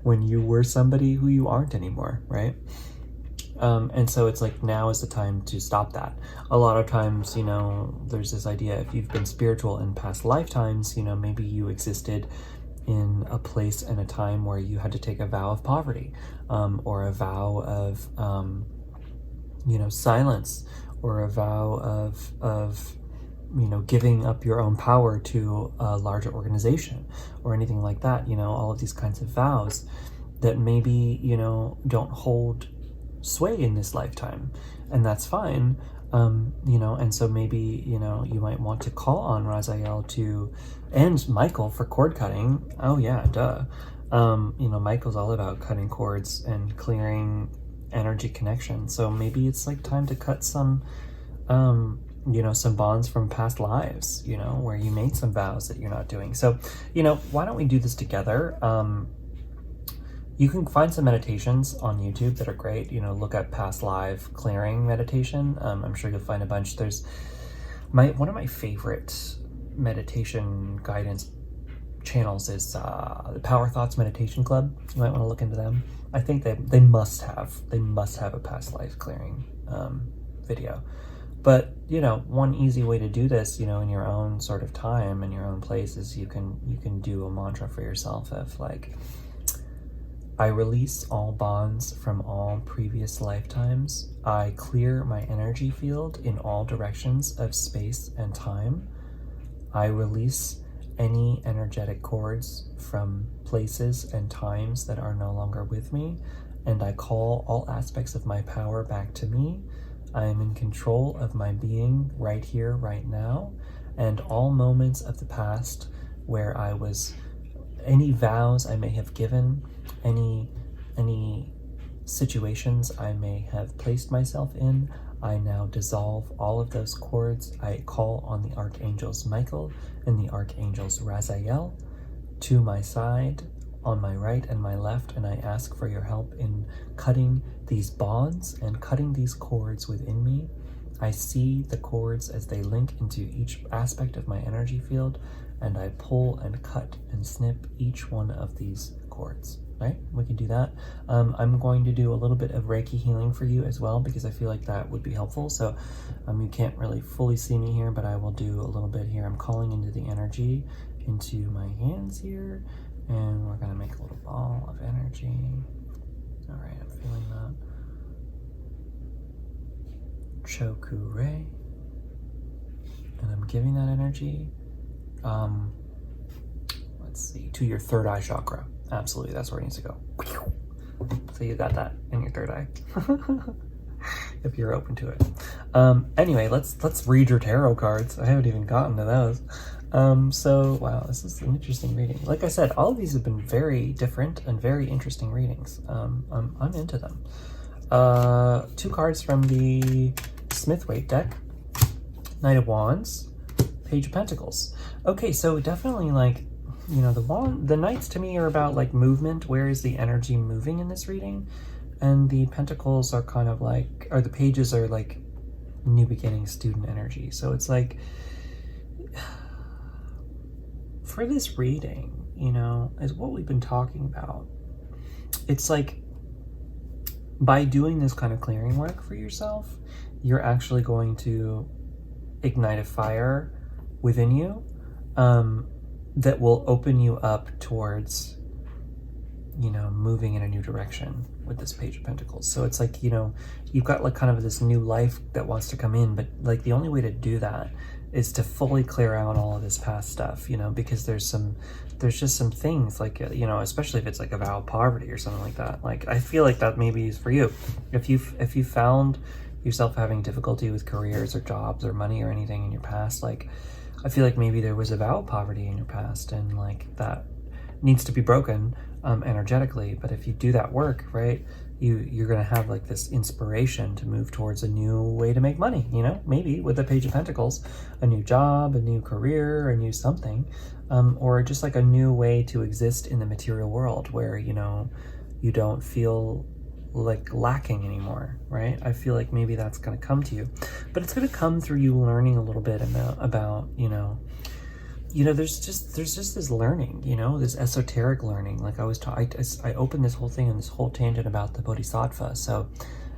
Speaker 1: when you were somebody who you aren't anymore, right? And so it's like, now is the time to stop that. A lot of times, you know, there's this idea, if you've been spiritual in past lifetimes, you know, maybe you existed in a place and a time where you had to take a vow of poverty, or a vow of, you know, silence, or a vow of, you know, giving up your own power to a larger organization or anything like that. You know, all of these kinds of vows that maybe, you know, don't hold sway in this lifetime, and that's fine. You know, and so maybe, you know, you might want to call on Raziel to, and Michael for cord cutting. Oh yeah, duh. You know, Michael's all about cutting cords and clearing energy connection. So maybe it's like time to cut some, you know, some bonds from past lives, you know, where you made some vows that you're not doing. So, you know, why don't we do this together? You can find some meditations on YouTube that are great. You know, look at past life clearing meditation. I'm sure you'll find a bunch. There's one of my favorite meditation guidance channels is the Power Thoughts Meditation Club. You might want to look into them. I think they must have a past life clearing video. But, you know, one easy way to do this, you know, in your own sort of time, in your own place, is you can do a mantra for yourself of like, I release all bonds from all previous lifetimes. I clear my energy field in all directions of space and time. I release any energetic cords from places and times that are no longer with me, and I call all aspects of my power back to me. I am in control of my being right here, right now, and all moments of the past where I was, any vows I may have given, any situations I may have placed myself in, I now dissolve all of those cords. I call on the Archangels Michael and the Archangels Raziel to my side, on my right and my left, and I ask for your help in cutting these bonds and cutting these cords within me. I see the cords as they link into each aspect of my energy field, and I pull and cut and snip each one of these cords. Right? We can do that. I'm going to do a little bit of Reiki healing for you as well, because I feel like that would be helpful. So you can't really fully see me here, but I will do a little bit here. I'm calling into the energy into my hands here, and we're going to make a little ball of energy. All right, I'm feeling that. Chokure. And I'm giving that energy, let's see, to your third eye chakra. Absolutely, that's where it needs to go. So you got that in your third eye, if you're open to it. Anyway, let's read your tarot cards. I haven't even gotten to those. So wow, this is an interesting reading. Like I said, all of these have been very different and very interesting readings. I'm into them. 2 cards from the Smith Waite Deck. Knight of Wands, Page of Pentacles. Okay, so definitely, like, you know, the Knights to me are about like movement. Where is the energy moving in this reading? And the Pentacles are kind of like, or the Pages are like new beginning, student energy. So it's like, for this reading, you know, is what we've been talking about. It's like, by doing this kind of clearing work for yourself, you're actually going to ignite a fire within you, that will open you up towards, you know, moving in a new direction with this Page of Pentacles. So it's like, you know, you've got like kind of this new life that wants to come in, but like the only way to do that is to fully clear out all of this past stuff, you know, because there's just some things like, you know, especially if it's like a vow of poverty or something like that. Like, I feel like that maybe is for you. If you found yourself having difficulty with careers or jobs or money or anything in your past, like, I feel like maybe there was a vow of poverty in your past, and like that needs to be broken energetically. But if you do that work, right, you're gonna have like this inspiration to move towards a new way to make money, you know, maybe with the Page of Pentacles, a new job, a new career, a new something, or just like a new way to exist in the material world where, you know, you don't feel like lacking anymore, right? I feel like maybe that's going to come to you, but it's going to come through you learning a little bit about you know, there's just this learning, you know, this esoteric learning. Like I opened this whole thing on this whole tangent about the Bodhisattva. So,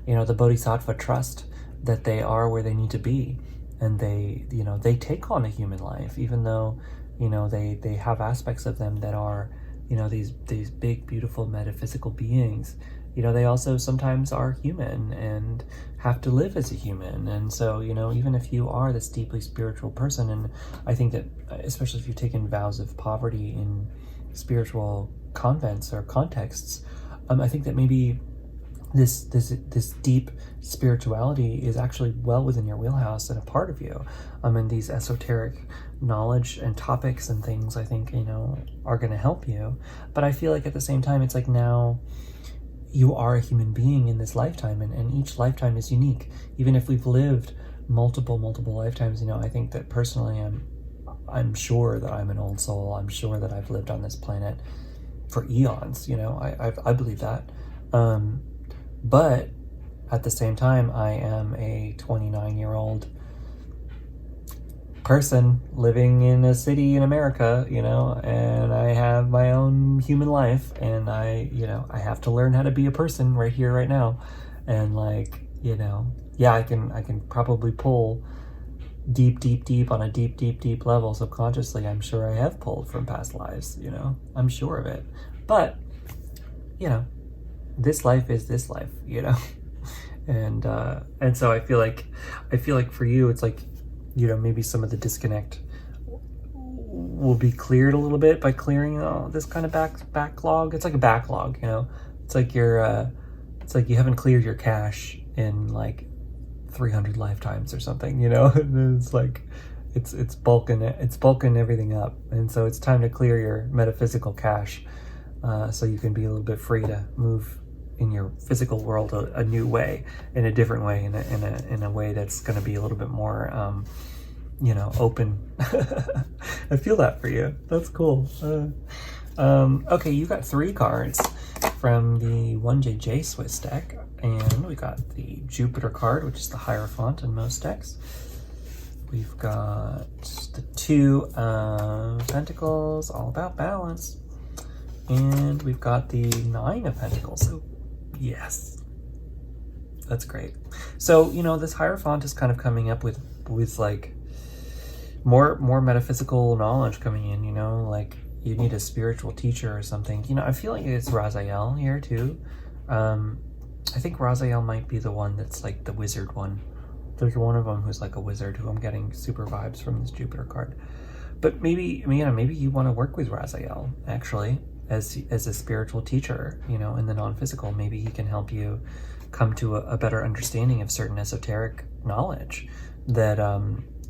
Speaker 1: the Bodhisattva trust that they are where they need to be, and they take on a human life, even though, they have aspects of them that are, these big, beautiful metaphysical beings. They also sometimes are human and have to live as a human. And so, even if you are this deeply spiritual person, and I think that especially if you've taken vows of poverty in spiritual convents or contexts, I think that maybe this deep spirituality is actually well within your wheelhouse and a part of you. And these esoteric knowledge and topics and things, I think, are going to help you. But I feel like at the same time, it's like now you are a human being in this lifetime, and each lifetime is unique. Even if we've lived multiple lifetimes, I think that personally I'm sure that I'm an old soul. I'm sure that I've lived on this planet for eons. I believe that. But at the same time, I am a 29-year-old person living in a city in America, and I have my own human life, and I have to learn how to be a person right here, right now. And I can probably pull deep on a deep level subconsciously. I'm sure I have pulled from past lives, I'm sure of it. But, this life is this life, and so I feel like for you, it's like, maybe some of the disconnect will be cleared a little bit by clearing this kind of backlog. It's like a backlog, it's like it's like you haven't cleared your cache in like 300 lifetimes or something, it's like it's bulking everything up, and so it's time to clear your metaphysical cache, so you can be a little bit free to move in your physical world a new way, in a different way, in a way that's going to be a little bit more open. I feel that for you. That's cool. Okay, you got 3 cards from the 1JJ Swiss deck, and we got the Jupiter card, which is the Hierophant in most decks. We've got the 2 of Pentacles, all about balance, and we've got the 9 of Pentacles. So yes, that's great. So, this Hierophant is kind of coming up with like more metaphysical knowledge coming in, like you need a spiritual teacher or something. I feel like it's Raziel here too. I think Raziel might be the one that's like the wizard one. There's one of them who's like a wizard who I'm getting super vibes from this Jupiter card. But maybe you want to work with Raziel actually as a spiritual teacher, in the non-physical. Maybe he can help you come to a better understanding of certain esoteric knowledge that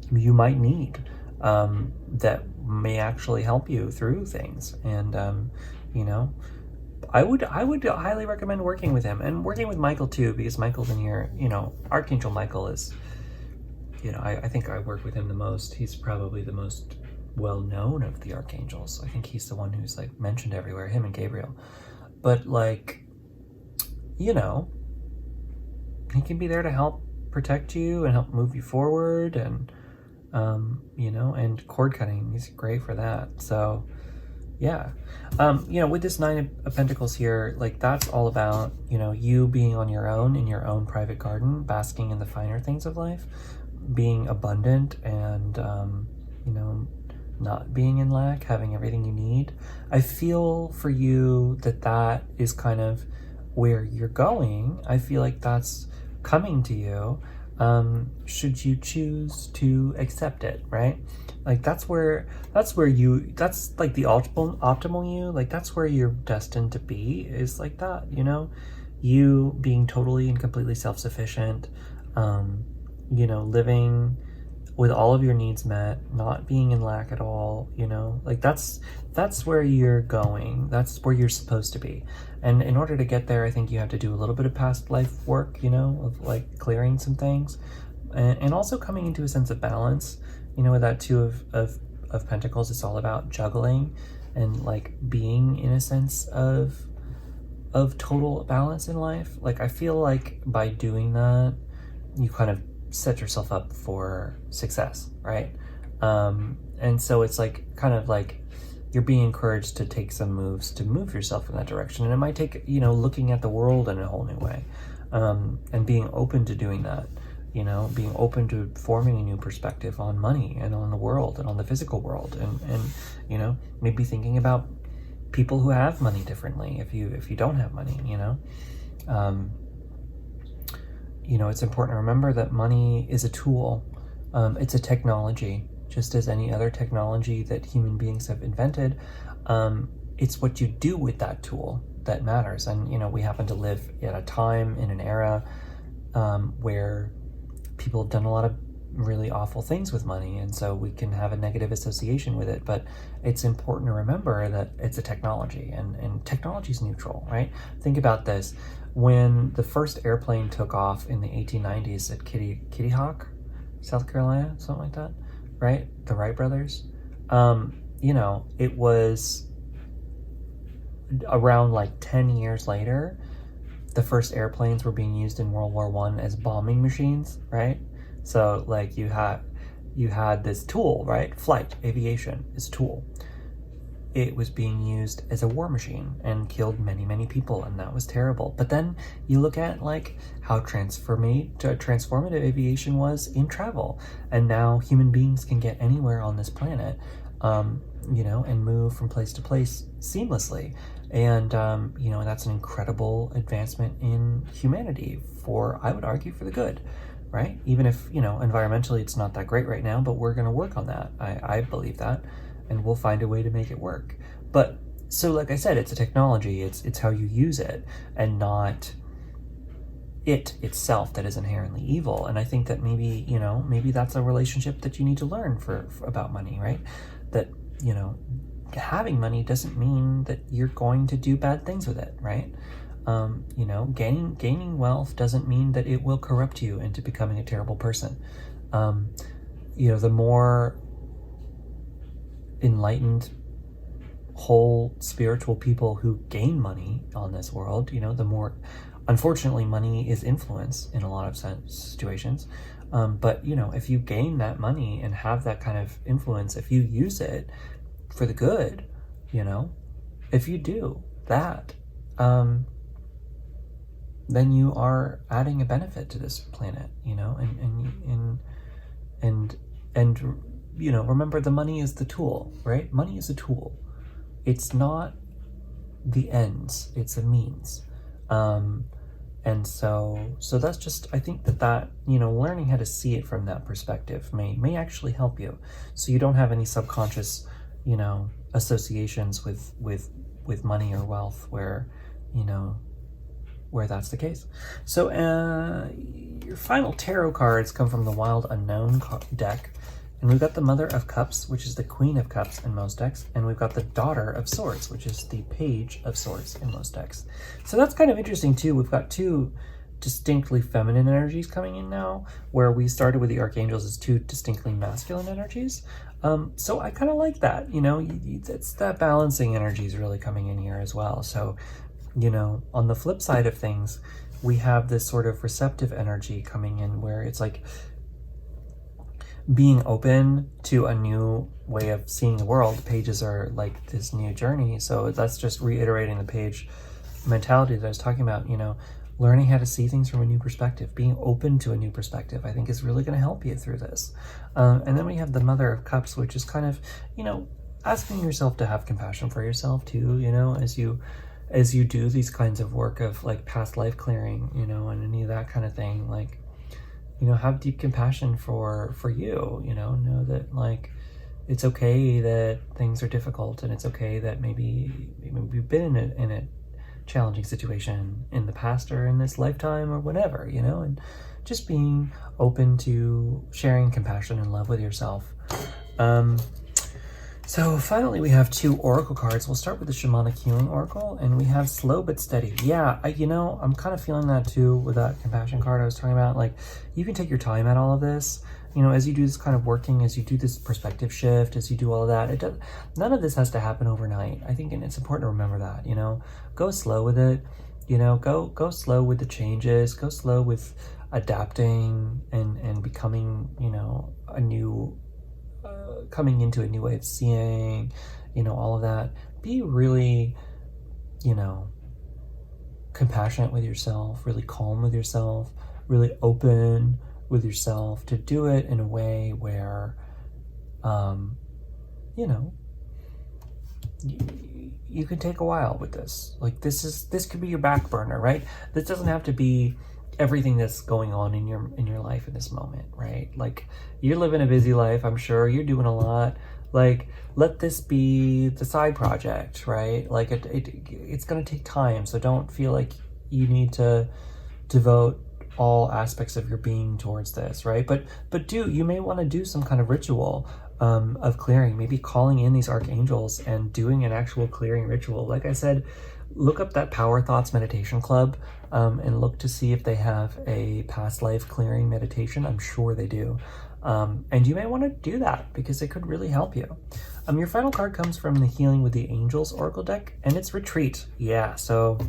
Speaker 1: you might need, that may actually help you through things. And I would highly recommend working with him, and working with Michael too, because Michael's in here. Archangel Michael is, I think I work with him the most. He's probably the most well-known of the archangels. I think he's the one who's like mentioned everywhere, him and Gabriel. But like, he can be there to help protect you and help move you forward, and and cord cutting, he's great for that. So yeah, with this 9 of Pentacles here, like that's all about you being on your own in your own private garden, basking in the finer things of life, being abundant, and not being in lack, having everything you need. I feel for you that is kind of where you're going. I feel like that's coming to you, should you choose to accept it, right? Like that's like the optimal you, like that's where you're destined to be, is like that, you being totally and completely self-sufficient, living with all of your needs met, not being in lack at all, like that's where you're going. That's where you're supposed to be. And in order to get there, I think you have to do a little bit of past life work, of like clearing some things, and also coming into a sense of balance. With that 2 of Pentacles, it's all about juggling and like being in a sense of total balance in life. Like I feel like by doing that, you kind of set yourself up for success, right? And so it's like kind of like you're being encouraged to take some moves to move yourself in that direction, and it might take looking at the world in a whole new way. and being open to doing that, you know, being open to forming a new perspective on money and on the world and on the physical world, and you know, maybe thinking about people who have money differently if you don't have money, you know. You know, it's important to remember that money is a tool. It's a technology, just as any other technology that human beings have invented. It's what you do with that tool that matters. And, you know, we happen to live at a time in an era where people have done a lot of really awful things with money, and so we can have a negative association with it. But it's important to remember that it's a technology, and technology is neutral, right? Think about this. When the first airplane took off in the 1890s at Kitty Hawk, South Carolina, something like that, right? The Wright brothers. You know, it was around like 10 years later, the first airplanes were being used in World War I as bombing machines, right? So like you had this tool, right? Flight, aviation is a tool. It was being used as a war machine and killed many, many people, and that was terrible. But then you look at like how transformative aviation was in travel, and now human beings can get anywhere on this planet, you know, and move from place to place seamlessly. And, you know, that's an incredible advancement in humanity for, I would argue, for the good, right? Even if, you know, environmentally it's not that great right now, but we're going to work on that. I believe that, and we'll find a way to make it work. But so, like I said, it's a technology. It's how you use it, and not it itself that is inherently evil. And I think that maybe, you know, maybe that's a relationship that you need to learn for about money, right? That, you know, having money doesn't mean that you're going to do bad things with it, right? You know, gaining wealth doesn't mean that it will corrupt you into becoming a terrible person. You know, the more enlightened, whole spiritual people who gain money on this world, you know, the more, unfortunately, money is influence in a lot of situations. But, you know, if you gain that money and have that kind of influence, if you use it for the good, you know, if you do that, then you are adding a benefit to this planet, you know, and you know, remember, the money is the tool, right? Money is a tool. It's not the ends, it's a means. And so that's just, I think that, you know, learning how to see it from that perspective may actually help you, so you don't have any subconscious, you know, associations with money or wealth where, you know, where that's the case. So your final tarot cards come from the Wild Unknown deck, and we've got the Mother of Cups, which is the Queen of Cups in most decks, and we've got the Daughter of Swords, which is the Page of Swords in most decks. So that's kind of interesting too. We've got two distinctly feminine energies coming in now, where we started with the Archangels as two distinctly masculine energies. So I kind of like that, you know, it's that balancing energy is really coming in here as well. So, you know, on the flip side of things, we have this sort of receptive energy coming in, where it's like being open to a new way of seeing the world. Pages are like this new journey. So that's just reiterating the page mentality that I was talking about, you know, learning how to see things from a new perspective, being open to a new perspective, I think is really going to help you through this. And then we have the Mother of Cups, which is kind of, you know, asking yourself to have compassion for yourself too, you know, as you do these kinds of work of like past life clearing, you know, and any of that kind of thing. Like, you know, have deep compassion for you, you know that like it's okay that things are difficult, and it's okay that maybe you've been in a challenging situation in the past or in this lifetime or whatever, you know, and just being open to sharing compassion and love with yourself. So finally, we have two oracle cards. We'll start with the Shamanic Healing Oracle, and we have Slow But Steady. Yeah, you know, I'm kind of feeling that too with that compassion card I was talking about. Like, you can take your time at all of this, you know, as you do this kind of working, as you do this perspective shift, as you do all of that. None of this has to happen overnight, I think, and it's important to remember that, you know. Go slow with it, you know, go slow with the changes, go slow with adapting and becoming, you know, a new coming into a new way of seeing, you know, all of that. Be really, you know, compassionate with yourself, really calm with yourself, really open with yourself, to do it in a way where, you know, you can take a while with this. Like, this could be your back burner, right? This doesn't have to be everything that's going on in your life in this moment, right? Like, you're living a busy life, I'm sure you're doing a lot. Like, let this be the side project, right? Like, it's going to take time, so don't feel like you need to devote all aspects of your being towards this, right? But you may want to do some kind of ritual of clearing, maybe calling in these archangels and doing an actual clearing ritual. Like I said, look up that Power Thoughts Meditation Club and look to see if they have a past life clearing meditation. I'm sure they do. And you may want to do that because it could really help you. Your final card comes from the Healing with the Angels Oracle deck, and it's Retreat. Yeah, so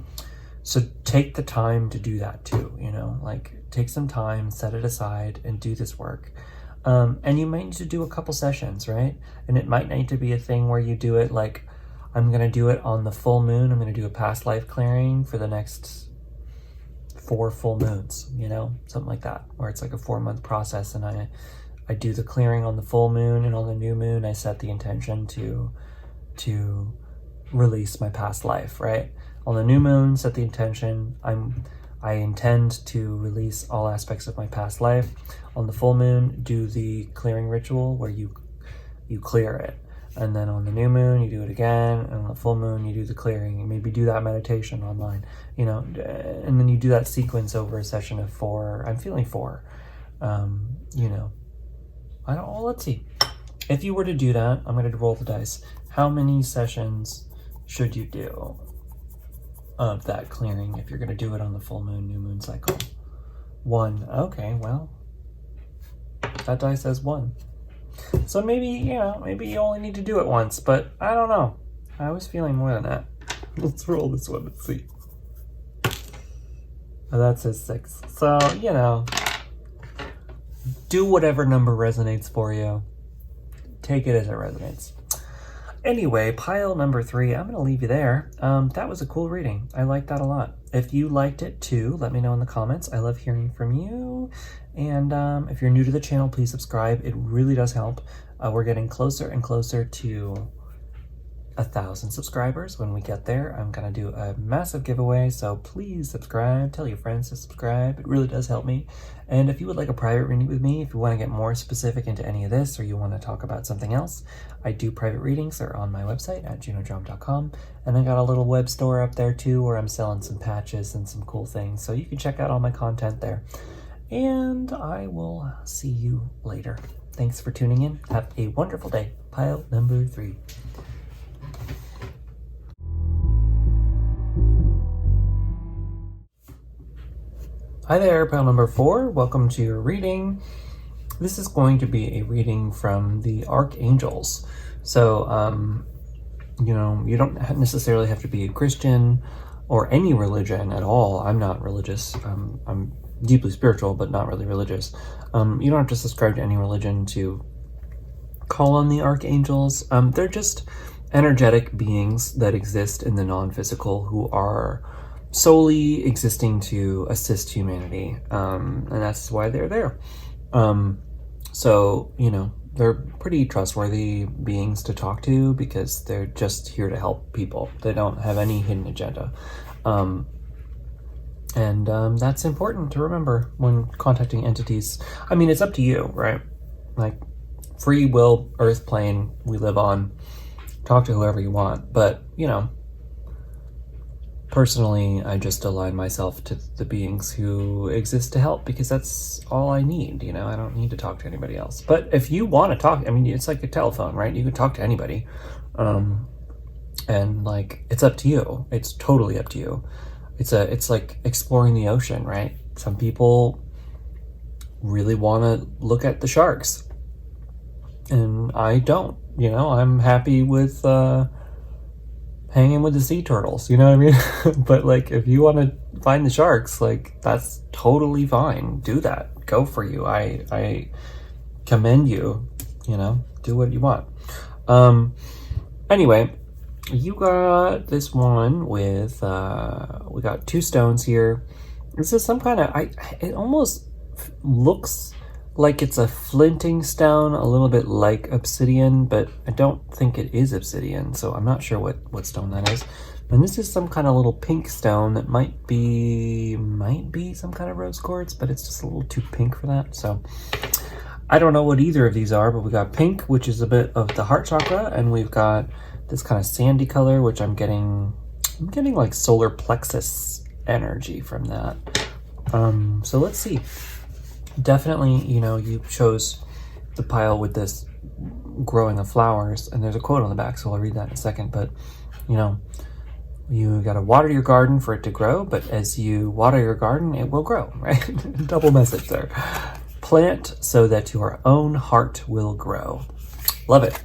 Speaker 1: take the time to do that too, you know, like take some time, set it aside and do this work. And you might need to do a couple sessions, right? And it might need to be a thing where you do it like, I'm going to do it on the full moon. I'm going to do a past life clearing for the next 4 full moons, you know, something like that, where it's like a 4-month process. And I do the clearing on the full moon, and on the new moon, I set the intention to release my past life, right? On the new moon, set the intention, I intend to release all aspects of my past life. On the full moon, do the clearing ritual where you clear it. And then on the new moon, you do it again. And on the full moon, you do the clearing. You maybe do that meditation online, you know, and then you do that sequence over a session of 4. I'm feeling 4, you know. Let's see. If you were to do that, I'm going to roll the dice. How many sessions should you do of that clearing if you're going to do it on the full moon, new moon cycle? 1. Okay, well, that die says 1. So maybe, you know, maybe you only need to do it once, but I don't know. I was feeling more than that. Let's roll this one and see. Oh, that says 6. So, you know, do whatever number resonates for you. Take it as it resonates. Anyway, pile number 3, I'm going to leave you there. That was a cool reading. I liked that a lot. If you liked it too, let me know in the comments. I love hearing from you. And if you're new to the channel, please subscribe. It really does help. We're getting closer and closer to 1,000 subscribers. When we get there, I'm going to do a massive giveaway. So please subscribe. Tell your friends to subscribe. It really does help me. And if you would like a private reading with me, if you want to get more specific into any of this, or you want to talk about something else, I do private readings. They're on my website at junodrum.com. And I got a little web store up there too, where I'm selling some patches and some cool things. So you can check out all my content there. And I will see you later. Thanks for tuning in. Have a wonderful day. Pile number 3. Hi there, pile number 4. Welcome to your reading. This is going to be a reading from the Archangels. So, you know, you don't necessarily have to be a Christian or any religion at all. I'm not religious. I'm deeply spiritual, but not really religious. You don't have to subscribe to any religion to call on the Archangels. They're just energetic beings that exist in the non-physical who are solely existing to assist humanity, and that's why they're there. So, you know, they're pretty trustworthy beings to talk to because they're just here to help people. They don't have any hidden agenda. And that's important to remember when contacting entities. I mean, it's up to you, right? Like, free will, earth plane we live on. Talk to whoever you want. But, you know, personally, I just align myself to the beings who exist to help because that's all I need, you know? I don't need to talk to anybody else. But if you want to talk, I mean, it's like a telephone, right? You can talk to anybody. And, like, it's up to you. It's totally up to you. It's like exploring the ocean, right? Some people really want to look at the sharks. And I don't, you know? I'm happy with hanging with the sea turtles, you know what I mean? But like, if you want to find the sharks, like, that's totally fine. Do that. Go for you. I commend you, you know, do what you want. Anyway, You got this one with, we got 2 stones here. This is some kind of, it almost looks like it's a flinting stone, a little bit like obsidian, but I don't think it is obsidian, so I'm not sure what stone that is. And this is some kind of little pink stone that might be some kind of rose quartz, but it's just a little too pink for that. So I don't know what either of these are, but we got pink, which is a bit of the heart chakra, and we've got this kind of sandy color, which I'm getting like solar plexus energy from that. So let's see. Definitely, you know, you chose the pile with this growing of flowers, and there's a quote on the back, so I'll read that in a second. But, you know, you got to water your garden for it to grow, but as you water your garden, it will grow, right? Double message there. Plant so that your own heart will grow. Love it.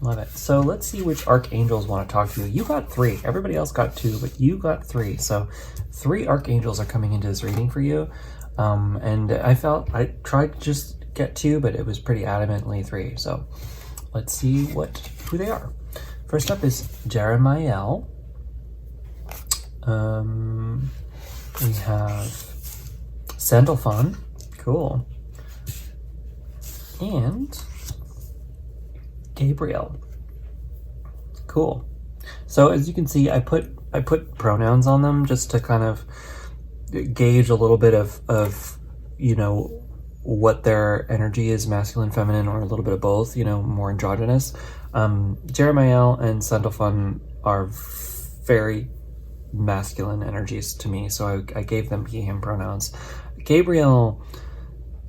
Speaker 1: Love it. So let's see which archangels want to talk to you. You got 3. Everybody else got 2, but you got 3. So 3 archangels are coming into this reading for you. And I tried to just get 2, but it was pretty adamantly 3. So let's see who they are. First up is Jeremiah. We have Sandalphon. Cool. And Gabriel. Cool. So as you can see, I put pronouns on them just to kind of gauge a little bit of you know, what their energy is, masculine, feminine, or a little bit of both, you know, more androgynous. Jeremiah and Sandalphon are very masculine energies to me, so I gave them he, him pronouns. Gabriel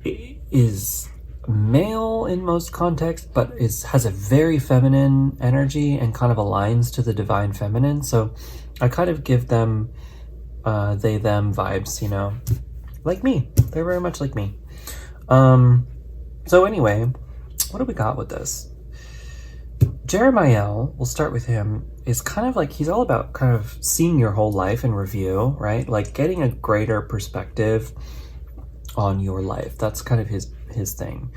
Speaker 1: is male in most contexts, but has a very feminine energy and kind of aligns to the divine feminine. So I kind of give them they, them vibes, you know, like me. They're very much like me. So anyway, what do we got with this? Jeremiah, we'll start with him, is kind of like, he's all about kind of seeing your whole life in review, right? Like getting a greater perspective on your life. That's kind of his thing.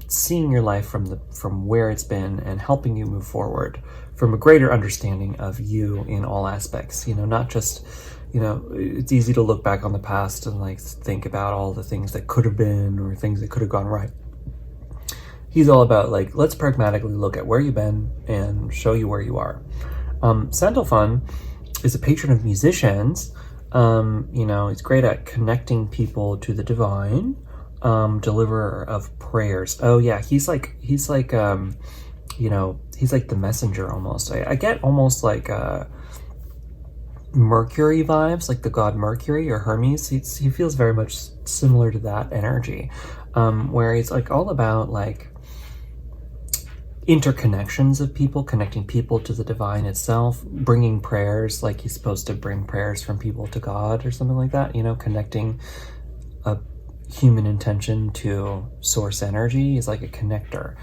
Speaker 1: Seeing your life from where it's been and helping you move forward from a greater understanding of you in all aspects, you know, not just, you know, it's easy to look back on the past and like think about all the things that could have been or things that could have gone right. He's all about like, let's pragmatically look at where you've been and show you where you are. Sandalphon is a patron of musicians. You know, he's great at connecting people to the divine, deliverer of prayers. Oh yeah, he's like, you know, he's like the messenger almost. I get almost like Mercury vibes, like the god Mercury or Hermes. He feels very much similar to that energy, where he's like all about like interconnections of people, connecting people to the divine itself, bringing prayers, like he's supposed to bring prayers from people to God or something like that, you know, connecting a human intention to source energy. He's like a connector.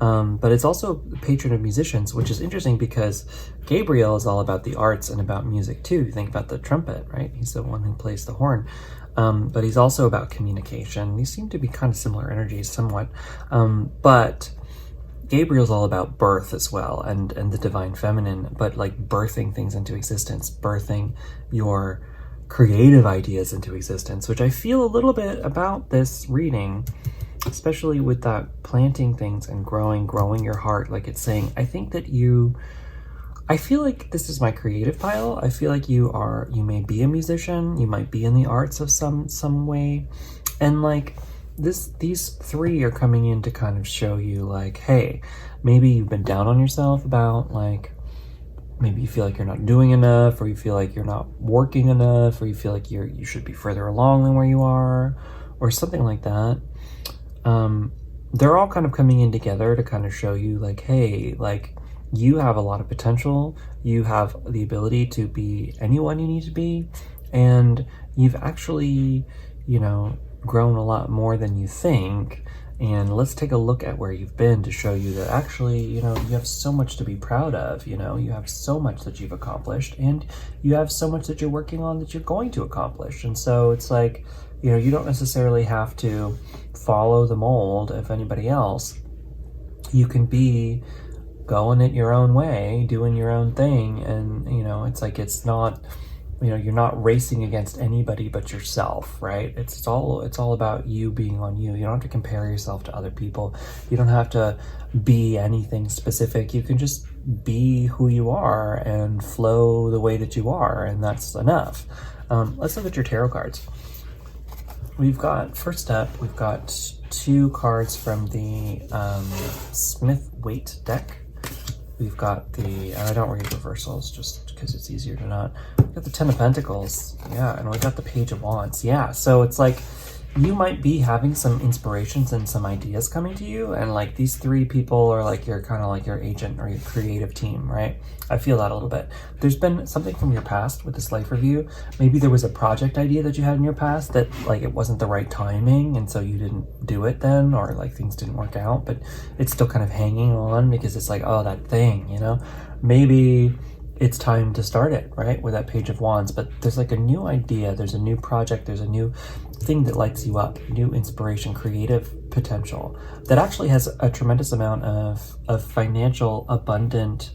Speaker 1: But it's also a patron of musicians, which is interesting because Gabriel is all about the arts and about music too. You think about the trumpet, right? He's the one who plays the horn. But he's also about communication. These seem to be kind of similar energies somewhat. But Gabriel's all about birth as well, and the divine feminine, but like birthing things into existence, birthing your creative ideas into existence, which I feel a little bit about this reading, especially with that planting things and growing your heart. Like it's saying, I think that I feel like this is my creative pile. I feel like you may be a musician, you might be in the arts of some way, and like these 3 are coming in to kind of show you like, hey, maybe you've been down on yourself about like, maybe you feel like you're not doing enough, or you feel like you're not working enough, or you feel like you should be further along than where you are, or something like that. They're all kind of coming in together to kind of show you like, hey, like you have a lot of potential, you have the ability to be anyone you need to be, and you've actually, you know, grown a lot more than you think. And let's take a look at where you've been to show you that actually, you know, you have so much to be proud of. You know, you have so much that you've accomplished, and you have so much that you're working on that you're going to accomplish. And so it's like, you know, you don't necessarily have to follow the mold of anybody else. You can be going it your own way, doing your own thing. And, you know, it's like, it's not, you know, you're not racing against anybody but yourself, right? It's all about you being on you. You don't have to compare yourself to other people. You don't have to be anything specific. You can just be who you are and flow the way that you are, and that's enough. Let's look at your tarot cards. We've got, first up, we've got 2 cards from the Smith Waite Deck. We've got the, I don't read reversals just because it's easier to not. We've got the 10 of Pentacles, yeah, and we got the Page of Wands, yeah. So it's like, you might be having some inspirations and some ideas coming to you, and like these 3 people are like your kind of like your agent or your creative team, right? I feel that a little bit. There's been something from your past with this life review. Maybe there was a project idea that you had in your past that like it wasn't the right timing, and so you didn't do it then, or like things didn't work out, but it's still kind of hanging on because it's like, oh, that thing, you know? Maybe it's time to start it, right? With that Page of Wands, but there's like a new idea, there's a new project, there's a new thing that lights you up, new inspiration, creative potential that actually has a tremendous amount of financial abundant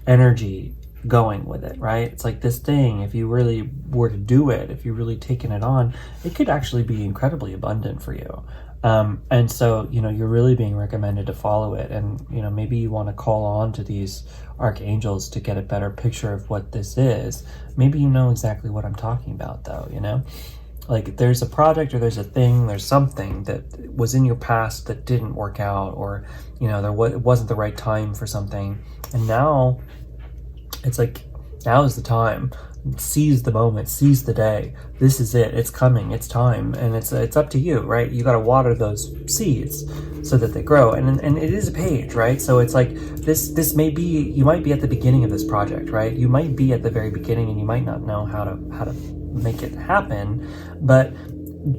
Speaker 1: energy going with it, right? It's like this thing, if you really were to do it, if you're really taking it on, it could actually be incredibly abundant for you. And so, you know, you're really being recommended to follow it. And, you know, maybe you want to call on to these archangels to get a better picture of what this is. Maybe you know exactly what I'm talking about though, you know? Like there's a project or there's a thing, there's something that was in your past that didn't work out, or, you know, it wasn't the right time for something. And now it's like, now is the time. Seize the moment, seize the day. This is it, it's coming, it's time. And it's up to you, right? You got to water those seeds so that they grow. And it is a page, right? So it's like this may be, you might be at the beginning of this project, right? You might be at the very beginning and you might not know how to make it happen, but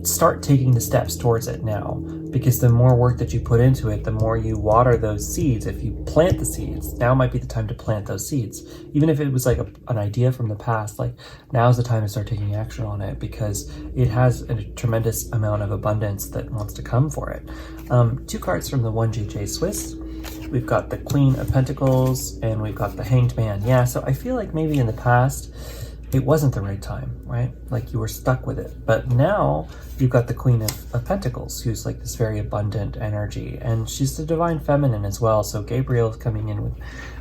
Speaker 1: start taking the steps towards it now, because the more work that you put into it, the more you water those seeds. If you plant the seeds, now might be the time to plant those seeds. Even if it was like an idea from the past, like now's the time to start taking action on it, because it has a tremendous amount of abundance that wants to come for it. 2 cards from the 1JJ Swiss. We've got the Queen of Pentacles and we've got the Hanged Man. Yeah, so I feel like maybe in the past it wasn't the right time, right? Like you were stuck with it. But now you've got the Queen of Pentacles, who's like this very abundant energy, and she's the Divine Feminine as well. So Gabriel is coming in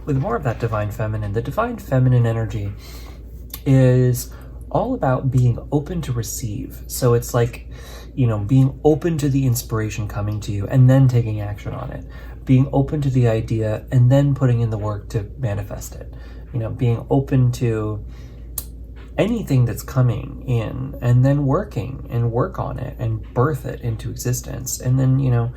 Speaker 1: with more of that Divine Feminine. The Divine Feminine energy is all about being open to receive. So it's like, you know, being open to the inspiration coming to you and then taking action on it. Being open to the idea and then putting in the work to manifest it. You know, being open to anything that's coming in, and then working and work on it and birth it into existence, and then, you know,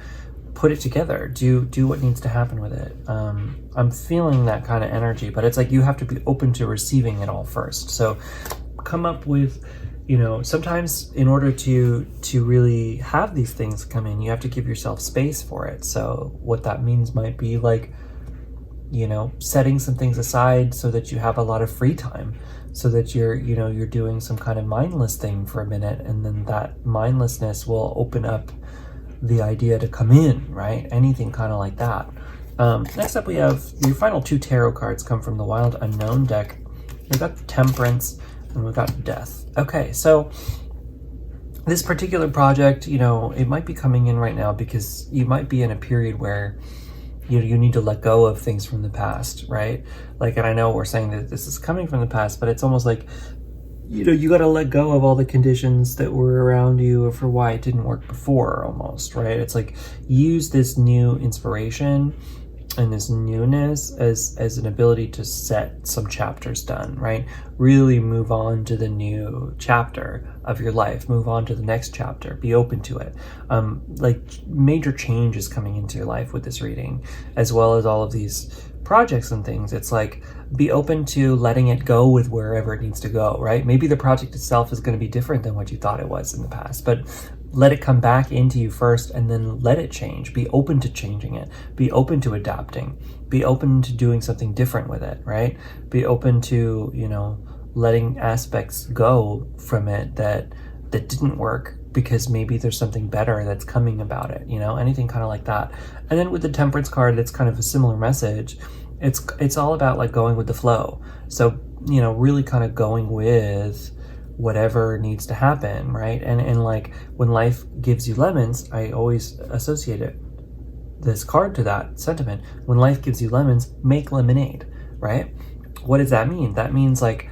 Speaker 1: put it together, do what needs to happen with it. I'm feeling that kind of energy, but it's like you have to be open to receiving it all first. So come up with, you know, sometimes in order to really have these things come in, you have to give yourself space for it. So what that means might be like, you know, setting some things aside so that you have a lot of free time, so that you're doing some kind of mindless thing for a minute, and then that mindlessness will open up the idea to come in, right? Anything kind of like that. Next up, we have your final 2 tarot cards come from the Wild Unknown deck. We've got Temperance and we've got Death. Okay, so this particular project, you know, it might be coming in right now because you might be in a period where you need to let go of things from the past, right? Like, and I know we're saying that this is coming from the past, but it's almost like, you know, you got to let go of all the conditions that were around you for why it didn't work before, almost, right? It's like, use this new inspiration and this newness as an ability to set some chapters done, right? Really move on to the new chapter of your life, move on to the next chapter, be open to it. Like major change is coming into your life with this reading, as well as all of these projects and things. It's like, be open to letting it go with wherever it needs to go, right? Maybe the project itself is going to be different than what you thought it was in the past, but let it come back into you first and then let it change. Be open to changing it. Be open to adapting. Be open to doing something different with it, right? Be open to, you know, letting aspects go from it that didn't work, because maybe there's something better that's coming about it, you know, anything kind of like that. And then with the Temperance card, it's kind of a similar message. It's all about like going with the flow. So, you know, really kind of going with whatever needs to happen, right? And like when life gives you lemons, I always associate this card to that sentiment. When life gives you lemons, make lemonade, right? What does that mean? That means like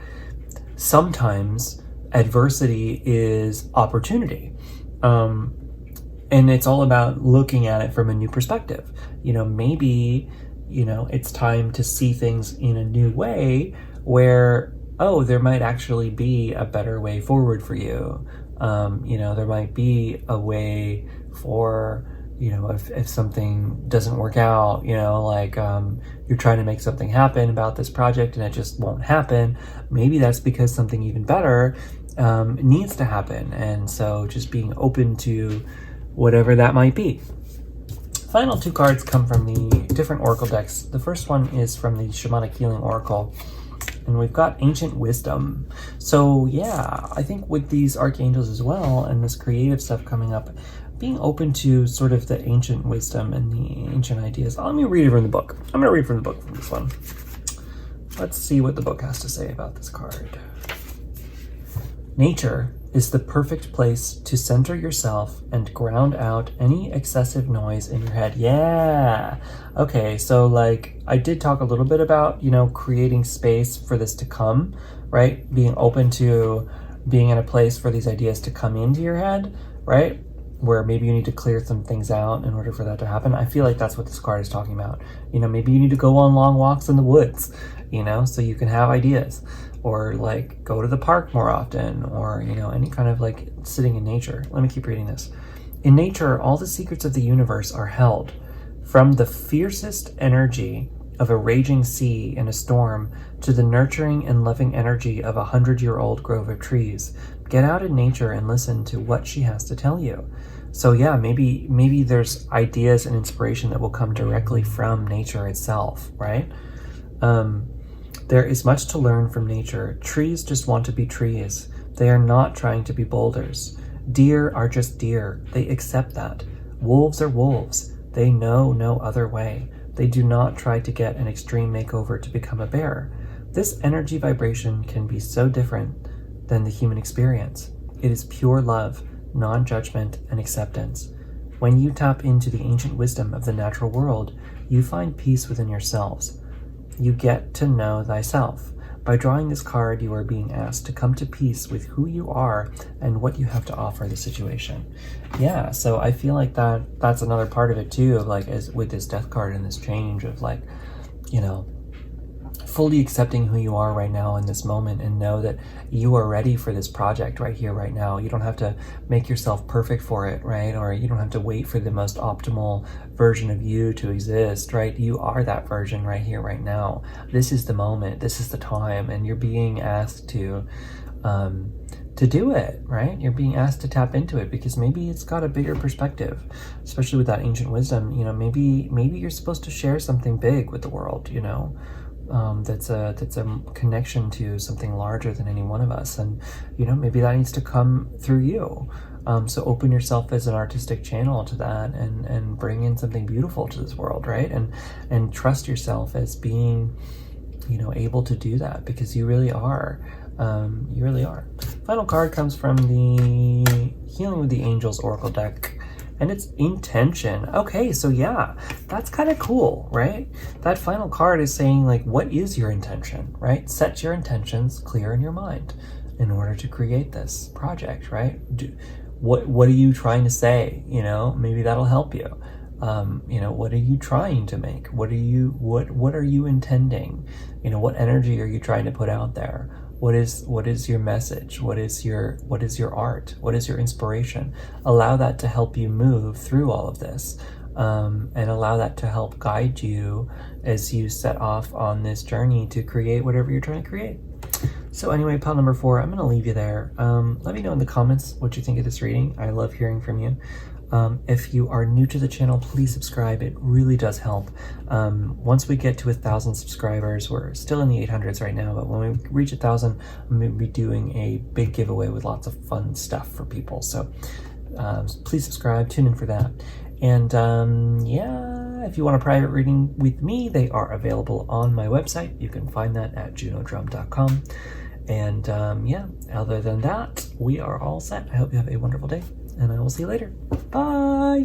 Speaker 1: sometimes adversity is opportunity. And it's all about looking at it from a new perspective. You know, maybe, you know, it's time to see things in a new way where, oh, there might actually be a better way forward for you. You know, there might be a way for, you know, if something doesn't work out, you know, like you're trying to make something happen about this project and it just won't happen. Maybe that's because something even better needs to happen. And so just being open to whatever that might be. Final two cards come from the different oracle decks. The first one is from the Shamanic Healing Oracle, and we've got Ancient Wisdom. So yeah, I think with these archangels as well and this creative stuff coming up, being open to sort of the ancient wisdom and the ancient ideas. Let me read it from the book. I'm gonna read from the book from this one. Let's see what the book has to say about this card. Nature is the perfect place to center yourself and ground out any excessive noise in your head. Yeah. Okay, so like I did talk a little bit about, you know, creating space for this to come, right? Being open to being in a place for these ideas to come into your head, right? Where maybe you need to clear some things out in order for that to happen. I feel like that's what this card is talking about. You know, maybe you need to go on long walks in the woods, you know, so you can have ideas. Or like go to the park more often, or, you know, any kind of like sitting in nature. Let me keep reading this. In nature, all the secrets of the universe are held. From the fiercest energy of a raging sea in a storm to the nurturing and loving energy of a 100-year-old grove of trees. Get out in nature and listen to what she has to tell you. So yeah, maybe there's ideas and inspiration that will come directly from nature itself, right? There is much to learn from nature. Trees just want to be trees. They are not trying to be boulders. Deer are just deer. They accept that. Wolves are wolves. They know no other way. They do not try to get an extreme makeover to become a bear. This energy vibration can be so different than the human experience. It is pure love, non-judgment, and acceptance. When you tap into the ancient wisdom of the natural world, you find peace within yourselves. You get to know thyself. By drawing this card, you are being asked to come to peace with who you are and what you have to offer the situation. Yeah, so I feel like that's another part of it too, of like as with this death card and this change of like, you know, fully accepting who you are right now in this moment and know that you are ready for this project right here, right now. You don't have to make yourself perfect for it, right? Or you don't have to wait for the most optimal version of you to exist, right? You are that version right here, right now. This is the moment, this is the time, and you're being asked to do it, right? You're being asked to tap into it because maybe it's got a bigger perspective, especially with that ancient wisdom. You know, maybe you're supposed to share something big with the world, you know, that's a connection to something larger than any one of us, and you know, maybe that needs to come through you. So open yourself as an artistic channel to that, and bring in something beautiful to this world, right? And trust yourself as being, you know, able to do that, because you really are. You really are. Final card comes from the Healing with the Angels Oracle deck, and it's intention. Okay, so yeah, that's kind of cool, right? That final card is saying like, what is your intention, right? Set your intentions clear in your mind in order to create this project, right? What are you trying to say? You know, maybe that'll help you. You know, what are you trying to make? What are you intending? You know, what energy are you trying to put out there? What is your message? What is your art? What is your inspiration? Allow that to help you move through all of this, and allow that to help guide you as you set off on this journey to create whatever you're trying to create. So anyway, pile number 4, I'm going to leave you there. Let me know in the comments what you think of this reading. I love hearing from you. If you are new to the channel, please subscribe. It really does help. Once we get to 1,000 subscribers, we're still in the 800s right now, but when we reach 1,000, I'm going to be doing a big giveaway with lots of fun stuff for people. So please subscribe, tune in for that. And yeah, If you want a private reading with me, they are available on my website. You can find that at junodrum.com. And yeah, other than that, we are all set. I hope you have a wonderful day, and I will see you later. Bye!